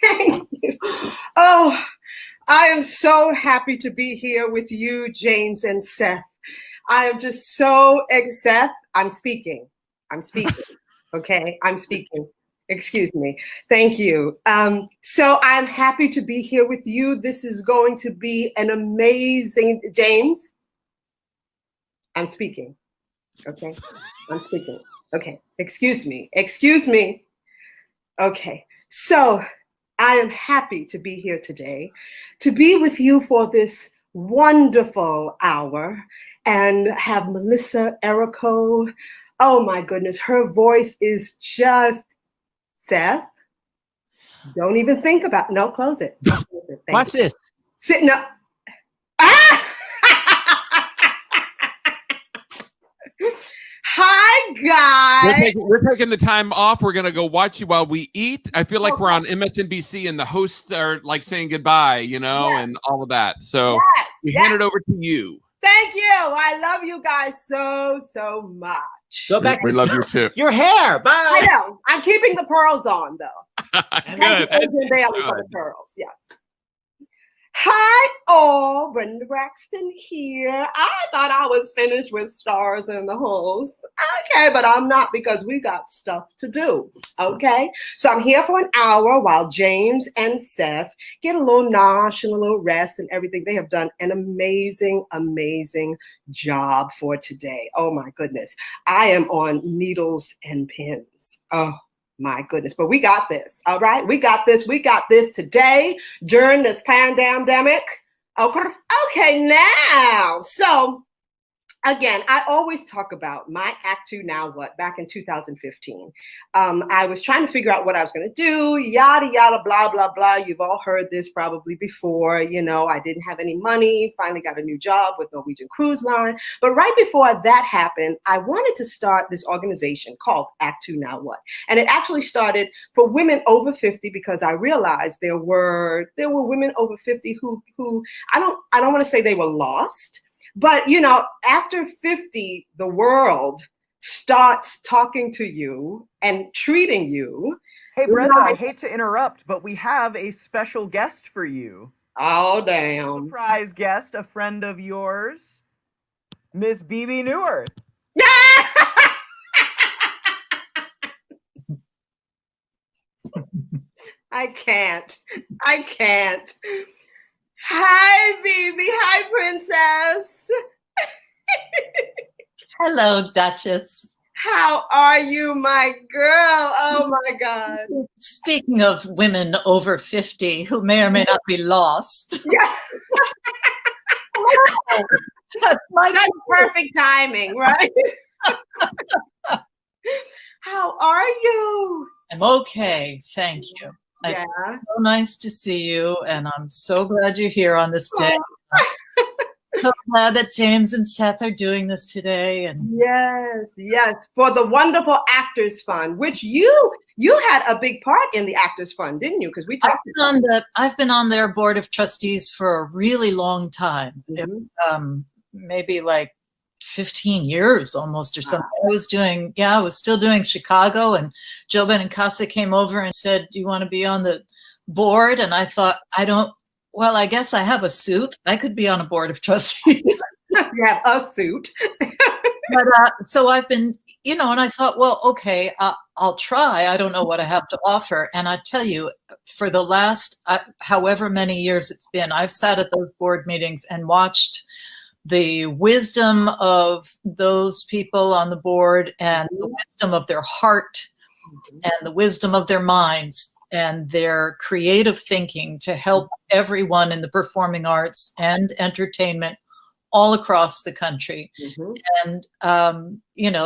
Thank you. Oh, I am so happy to be here with you, James and Seth. I am just so Seth, I'm speaking. Okay, I'm speaking. Excuse me. Thank you. So I'm happy to be here with you. This is going to be an amazing, James. I'm speaking. Okay, I'm speaking. Okay, excuse me. Okay, so I am happy to be here today, to be with you for this wonderful hour and have Melissa Erico. Oh my goodness, her voice is just, Seth, don't even think about, no, close it. Watch this. Sit, no. Ah! Hi, guys. We're taking the time off. We're going to go watch you while we eat. I feel like we're on MSNBC and the hosts are like saying goodbye, and all of that. So we hand it over to you. Thank you. I love you guys so much. Go back. We love you too. Your hair. Bye. I know. I'm keeping the pearls on, though. Good. Bailey for the pearls. Yeah. Hi, all. Brenda Braxton here. I thought I was finished with stars and the host. Okay, but I'm not because we got stuff to do. Okay, so I'm here for an hour while James and Seth get a little nosh and a little rest and everything. They have done an amazing job for today. Oh my goodness. I am on needles and pins. Oh my goodness, but we got this. All right, we got this today during this pandemic. Okay, now, so again, I always talk about my Act 2 Now What back in 2015. I was trying to figure out what I was going to do, yada, blah, blah, blah. You've all heard this probably before. I didn't have any money, finally got a new job with Norwegian Cruise Line. But right before that happened, I wanted to start this organization called Act 2 Now What. And it actually started for women over 50 because I realized there were women over 50 who I don't want to say they were lost. But, after 50, the world starts talking to you and treating you. Hey, Brenda, I hate to interrupt, but we have a special guest for you. Oh, damn. Surprise guest, a friend of yours, Miss BB Newer. I can't. Hi, baby. Hi, princess. Hello, Duchess. How are you, my girl? Oh, my God. Speaking of women over 50 who may or may not be lost. Yeah. That's perfect timing, right? How are you? I'm okay, thank you. Yeah. It's so nice to see you, and I'm so glad you're here on this day. So glad that James and Seth are doing this today. And yes, for the wonderful Actors Fund, which you had a big part in the Actors Fund, didn't you? Because we talked I've been on their board of trustees for a really long time. Maybe like 15 years almost or something. I was still doing Chicago, and Joe Benincasa came over and said, "Do you want to be on the board?" And I thought, I guess I have a suit. I could be on a board of trustees. You have a suit. But so I've been, and I thought, well, okay, I'll try. I don't know what I have to offer. And I tell you, for the last however many years it's been, I've sat at those board meetings and watched the wisdom of those people on the board and the wisdom of their heart and the wisdom of their minds and their creative thinking to help everyone in the performing arts and entertainment all across the country. And,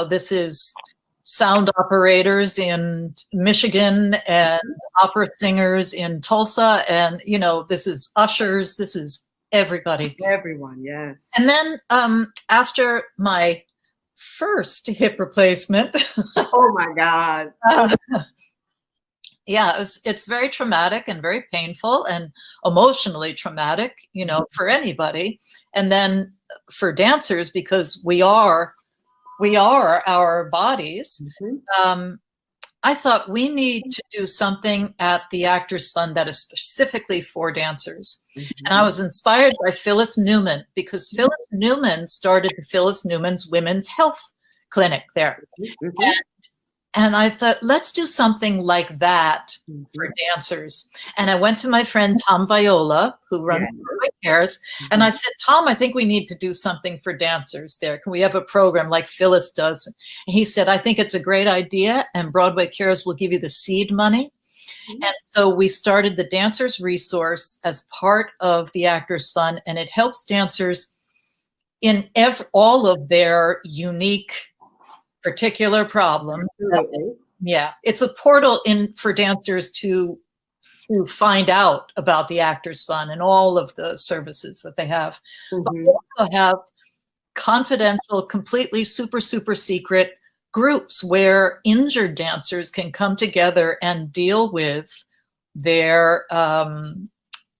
this is sound operators in Michigan and opera singers in Tulsa. And, this is ushers. This is everybody. Everyone, yes. And then after my first hip replacement. Oh, my God. It's very traumatic and very painful and emotionally traumatic, for anybody. And then for dancers, because we are our bodies. I thought we need to do something at the Actors Fund that is specifically for dancers. And I was inspired by Phyllis Newman, because Phyllis Newman started the Phyllis Newman's Women's Health Clinic there. And I thought, let's do something like that for dancers. And I went to my friend Tom Viola, who runs Broadway Cares, and I said, Tom, I think we need to do something for dancers there. Can we have a program like Phyllis does? And he said, I think it's a great idea, and Broadway Cares will give you the seed money. And so we started the Dancers Resource as part of the Actors Fund, and it helps dancers in all of their unique particular problems. It's a portal for dancers to find out about the Actors Fund and all of the services that they have. But we also have confidential, completely super secret groups where injured dancers can come together and deal with their, the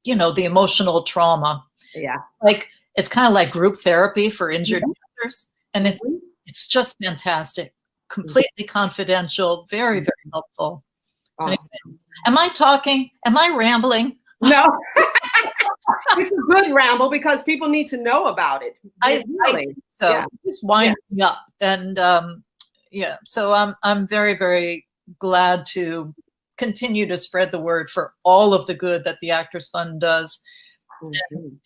emotional trauma. Yeah. Like, it's kind of like group therapy for injured dancers. And it's just fantastic, completely confidential, very, very helpful. Awesome. Am I talking? Am I rambling? No. It's a good ramble because people need to know about it. Just wind me up. And so I'm very, very glad to continue to spread the word for all of the good that the Actors Fund does.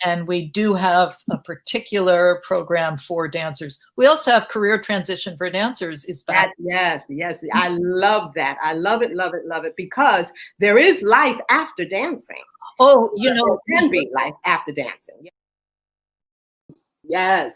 And we do have a particular program for dancers. We also have career transition for dancers is back. Yes. I love that. I love it, because there is life after dancing. Oh, there can be life after dancing. Yes.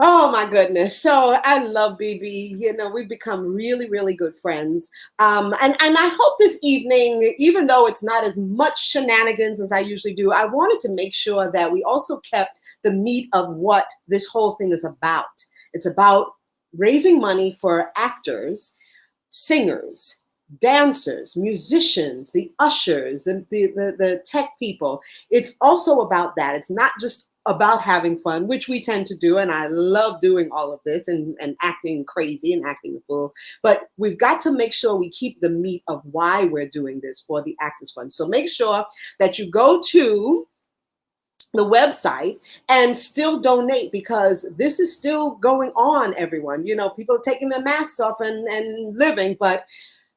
Oh my goodness. So I love BB. We've become really, really good friends. And I hope this evening, even though it's not as much shenanigans as I usually do, I wanted to make sure that we also kept the meat of what this whole thing is about. It's about raising money for actors, singers, dancers, musicians, the ushers, the tech people. It's also about that. It's not just about having fun, which we tend to do. And I love doing all of this and acting crazy and acting the fool. But we've got to make sure we keep the meat of why we're doing this for the Actors Fund. So make sure that you go to the website and still donate, because this is still going on, everyone. You know, people are taking their masks off and living, but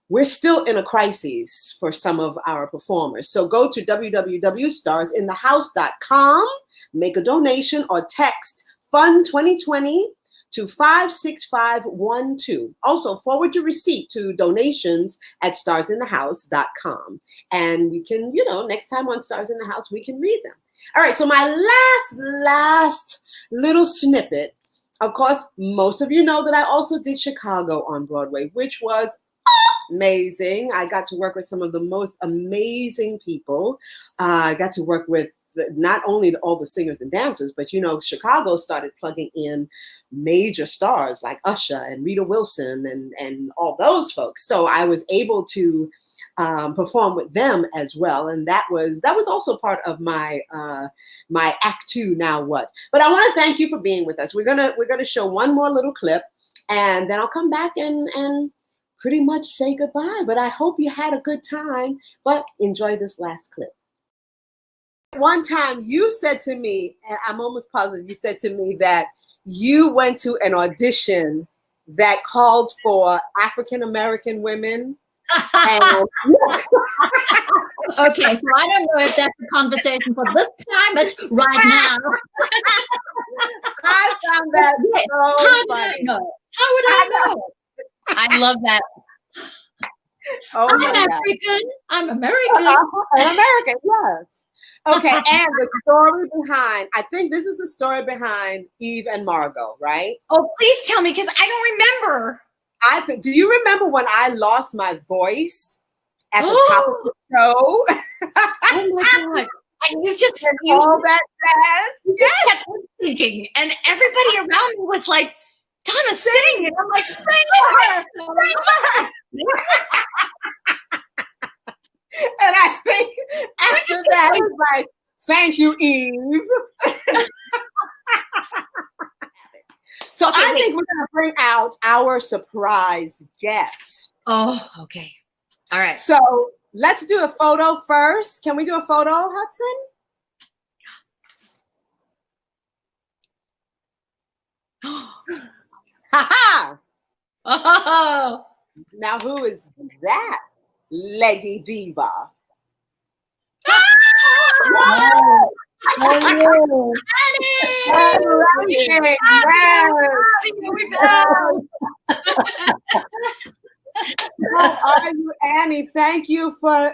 we're still in a crisis for some of our performers. So go to www.starsinthehouse.com, make a donation, or text Fund 2020 to 56512. Also, forward your receipt to donations@starsinthehouse.com. And we can, you know, next time on Stars in the House, we can read them. All right, so my last little snippet. Of course, most of you know that I also did Chicago on Broadway, which was amazing. I got to work with some of the most amazing people. I got to work with not only all the singers and dancers, but, you know, Chicago started plugging in major stars like Usher and Rita Wilson and all those folks. So I was able to perform with them as well, and that was also part of my my Act Two. Now what? But I want to thank you for being with us. We're gonna show one more little clip, and then I'll come back and pretty much say goodbye. But I hope you had a good time. But enjoy this last clip. One time you said to me, and I'm almost positive you said to me that you went to an audition that called for African American women. And Okay, so I don't know if that's a conversation for this climate right now. I found that so funny. How would I know? I love that. Oh, I'm my God. African. I'm American. An American, yes. Okay, and the story behind, I think this is the story behind Eve and Margot, right? Oh, please tell me, because I don't remember. I think, do you remember when I lost my voice at the top of the show? Oh my God. And you just all that fast? Yes. Kept thinking, and everybody around me was like, Donna's sitting, and I'm like, sing her. And I think after that, it was like, thank you, Eve. So Okay, I think we're going to bring out our surprise guest. Oh, okay. All right. So let's do a photo first. Can we do a photo, Hudson? Ha-ha! Oh. Now who is that? Lady Diva. Oh, How are you, Annie? Thank you for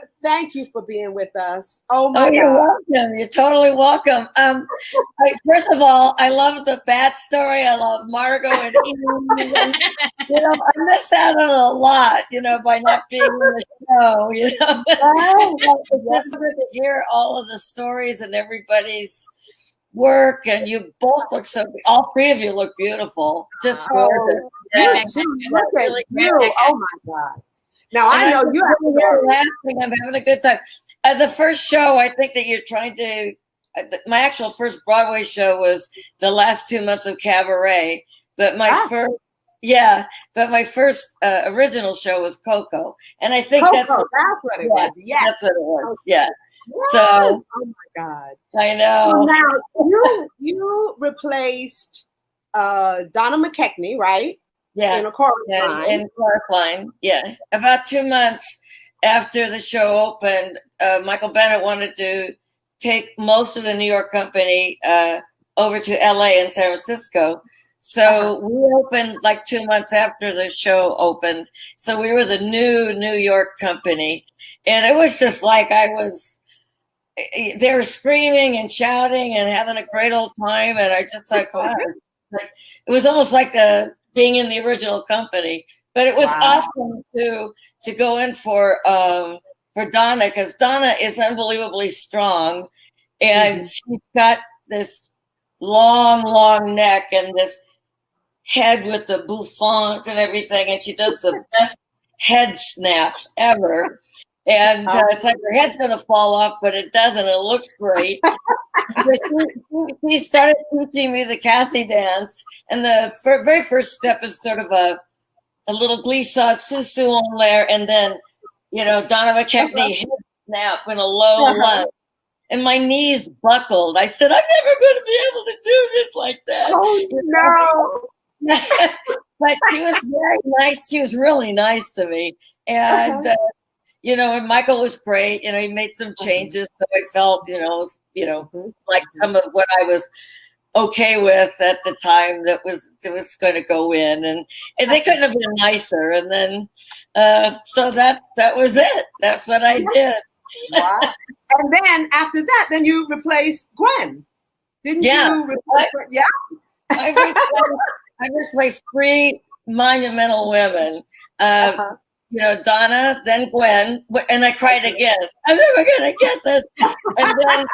being with us. Oh my God. You're welcome. You're totally welcome. First of all, I love the bat story. I love Margot and Eve. And, I miss out on a lot, by not being in the show. It's good to hear all of the stories and everybody's work, and you both look all three of you look beautiful. Just gorgeous. Look at you. Oh my God. Now I know you're laughing. I'm having a good time. The first show, I think that you're trying to. My actual first Broadway show was the last 2 months of Cabaret, but my first original show was Coco, and I think that's what it was. Yes, that's what it was. Yeah. What? So, oh my God, I know. So now you replaced Donna McKechnie, right? Yeah, in a chorus line. In chorus line. Yeah, about 2 months after the show opened, Michael Bennett wanted to take most of the New York company over to LA and San Francisco. So we opened like 2 months after the show opened. So we were the new New York company, and it was just like they were screaming and shouting and having a great old time, and I just like, wow, it was almost like being in the original company. But it was awesome to go in for Donna, because Donna is unbelievably strong, and she's got this long neck and this head with the bouffants and everything, and she does the best head snaps ever. And it's like her head's going to fall off, but it doesn't. It looks great. She started teaching me the Cassie dance, and the very first step is sort of a little glissade, susu on there, and then, Donna McKechnie hip snap in a low lunge. And my knees buckled. I said, I'm never going to be able to do this like that. Oh, no. But she was very nice. She was really nice to me. And, and Michael was great. He made some changes. So I felt, like some of what I was okay with at the time that was going to go in. And they couldn't have been nicer. And then, so that was it. That's what I did. Wow. And then after that, then you replaced Gwen, didn't you? Yeah. I replaced 3 monumental women. Donna, then Gwen, and I cried again. I'm never gonna get this. And then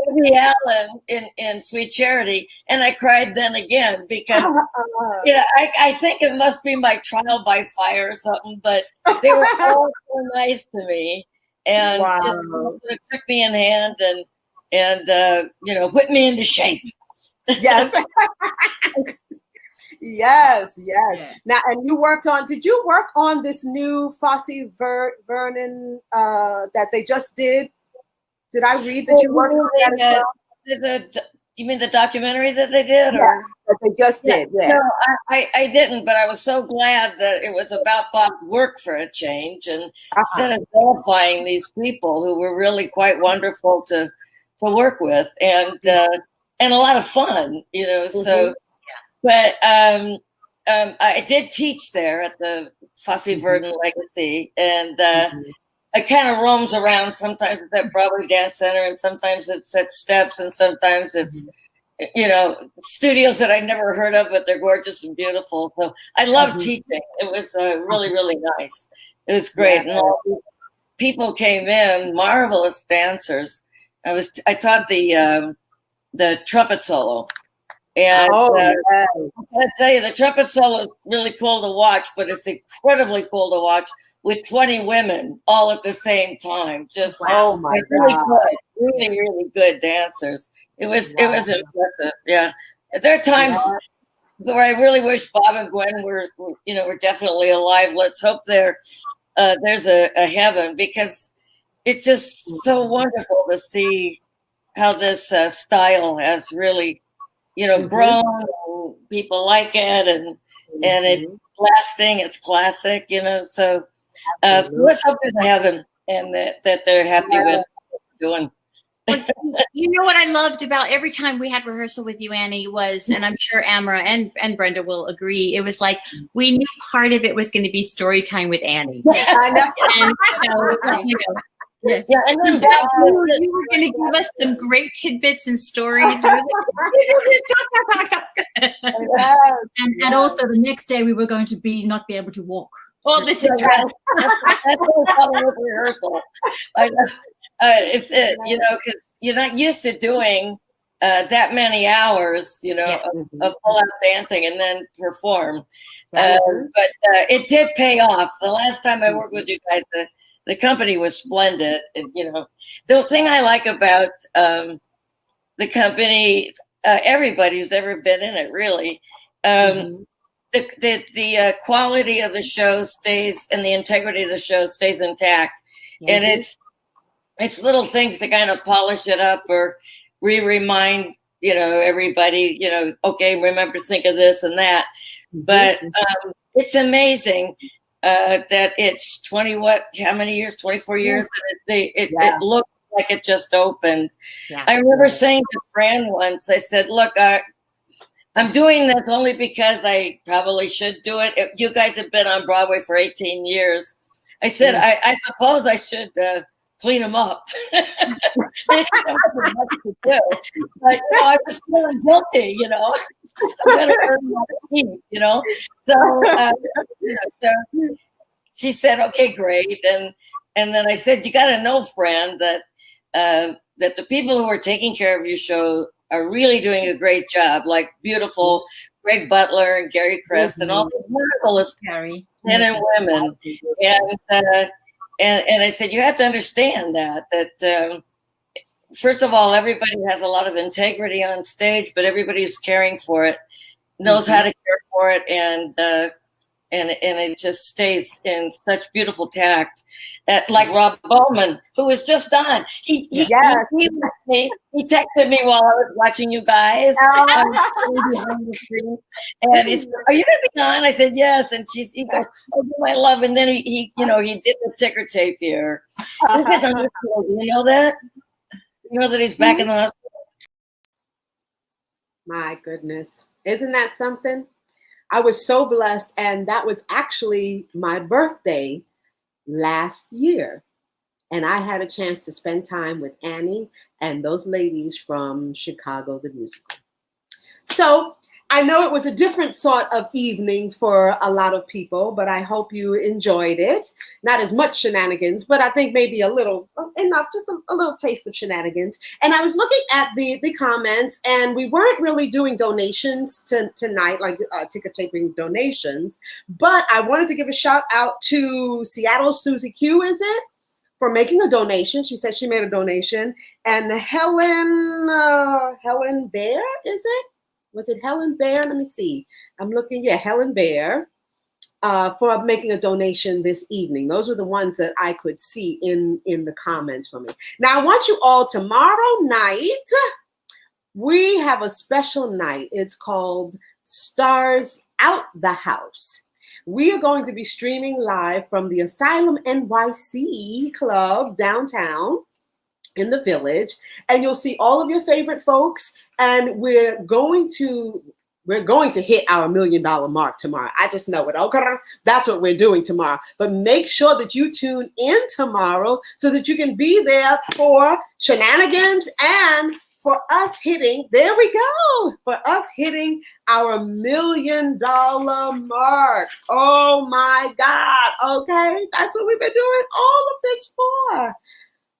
Debbie Allen in Sweet Charity, and I cried then again because I think it must be my trial by fire or something. But they were all so nice to me. And just took me in hand and whipped me into shape. Yes. Yes. Now, and did you work on this new Fosse Vernon that they just did? Did I read that you worked on that as well? You mean the documentary that they did? Or? That they just did, yeah. No, I didn't, but I was so glad that it was about Bob's work for a change. And instead of vilifying these people who were really quite wonderful to work with and a lot of fun, so. But I did teach there at the Fosse Verdon Legacy, and it kind of roams around. Sometimes it's at Broadway Dance Center, and sometimes it's at Steps, and sometimes it's studios that I never heard of, but they're gorgeous and beautiful. So I love teaching. It was really, really nice. It was great, and all these people came in, marvelous dancers. I taught the trumpet solo. And I tell you, the trumpet solo is really cool to watch, but it's incredibly cool to watch with 20 women all at the same time. Just really good, really good dancers. It was impressive. Yeah, there are times where I really wish Bob and Gwen were definitely alive. Let's hope there's a heaven, because it's just so wonderful to see how this style has really grown. People like it, and it's lasting. It's classic, So let's hope there's a heaven, and that they're happy with what they're doing. You know what I loved about every time we had rehearsal with you, Annie, was, and I'm sure Amara and Brenda will agree, it was like we knew part of it was going to be story time with Annie. I know. And, yes. Yeah, and then you were going to give us some great tidbits and stories. I was like, and also the next day we were going to not be able to walk. Oh, this is true. That's what problem with rehearsal. It's because you're not used to doing that many hours, of full out dancing and then perform. But it did pay off. The last time I worked with you guys, the company was splendid. And, the thing I like about the company, everybody who's ever been in it, really, the quality of the show stays, and the integrity of the show stays intact. And it's little things to kind of polish it up or remind everybody, okay, remember, think of this and that. But it's amazing that it's 24 years that it looked like it just opened. I remember saying to Fran once, I said, look, I'm doing this only because I probably should do it. You guys have been on Broadway for 18 years. I said, I suppose I should clean them up. But I was feeling guilty, I'm gonna earn my keep, So she said, "Okay, great." And then I said, "You got to know, Fran, that the people who are taking care of your show are really doing a great job. Like beautiful Greg Butler and Gary Crest and all these marvelous men and women." And I said, "You have to understand that first of all, everybody has a lot of integrity on stage, but everybody who's caring for it knows how to care for it, and it just stays in such beautiful tact. Like Rob Bowman, who was just on. He texted me while I was watching you guys. Behind the screen. And he said, "Are you going to be on?" I said, "Yes." And he goes, "Oh, my love." And then he did the ticker tape here. Do you know that? You know that he's back in the hospital? My goodness. Isn't that something? I was so blessed, and that was actually my birthday last year. And I had a chance to spend time with Annie and those ladies from Chicago, the musical. So I know it was a different sort of evening for a lot of people, but I hope you enjoyed it. Not as much shenanigans, but I think maybe a little, enough, just a little taste of shenanigans. And I was looking at the comments, and we weren't really doing donations tonight, like ticker taping donations, but I wanted to give a shout out to Seattle Susie Q, is it? For making a donation. She said she made a donation. And Helen Bear, is it? Was it Helen Bear? Let me see. I'm looking. Yeah, Helen Bear for making a donation this evening. Those are the ones that I could see in the comments from me. Now, I want you all, tomorrow night, we have a special night. It's called Stars Out the House. We are going to be streaming live from the Asylum NYC Club downtown in the Village, and you'll see all of your favorite folks, and we're going to hit our $1 million mark tomorrow. I just know it. Okay, that's what we're doing tomorrow. But make sure that you tune in tomorrow so that you can be there for shenanigans and for us hitting, there we go, for us hitting our $1 million mark. Oh my God. Okay, that's what we've been doing all of this for.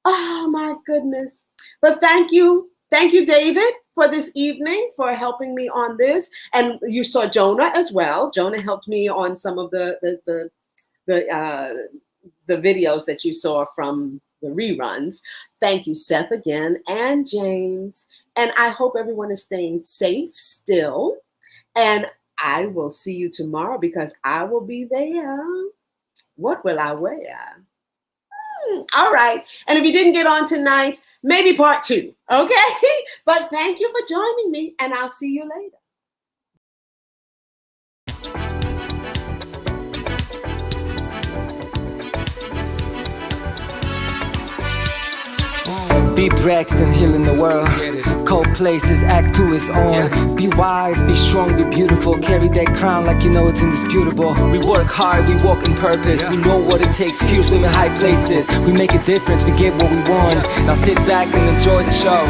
Oh my goodness. But thank you, David, for this evening, for helping me on this. And you saw Jonah as well. Jonah helped me on some of the videos that you saw from the reruns. Thank you, Seth, again, and James. And I hope everyone is staying safe still. And I will see you tomorrow because I will be there. What will I wear? All right. And if you didn't get on tonight, maybe part 2. Okay. But thank you for joining me, and I'll see you later. Be Braxton, healing the world. Cold places, act to its own. Be wise, be strong, be beautiful. Carry that crown like you know it's indisputable. We work hard, we walk in purpose. We know what it takes, few swim in high places. We make a difference, we get what we want. Now sit back and enjoy the show.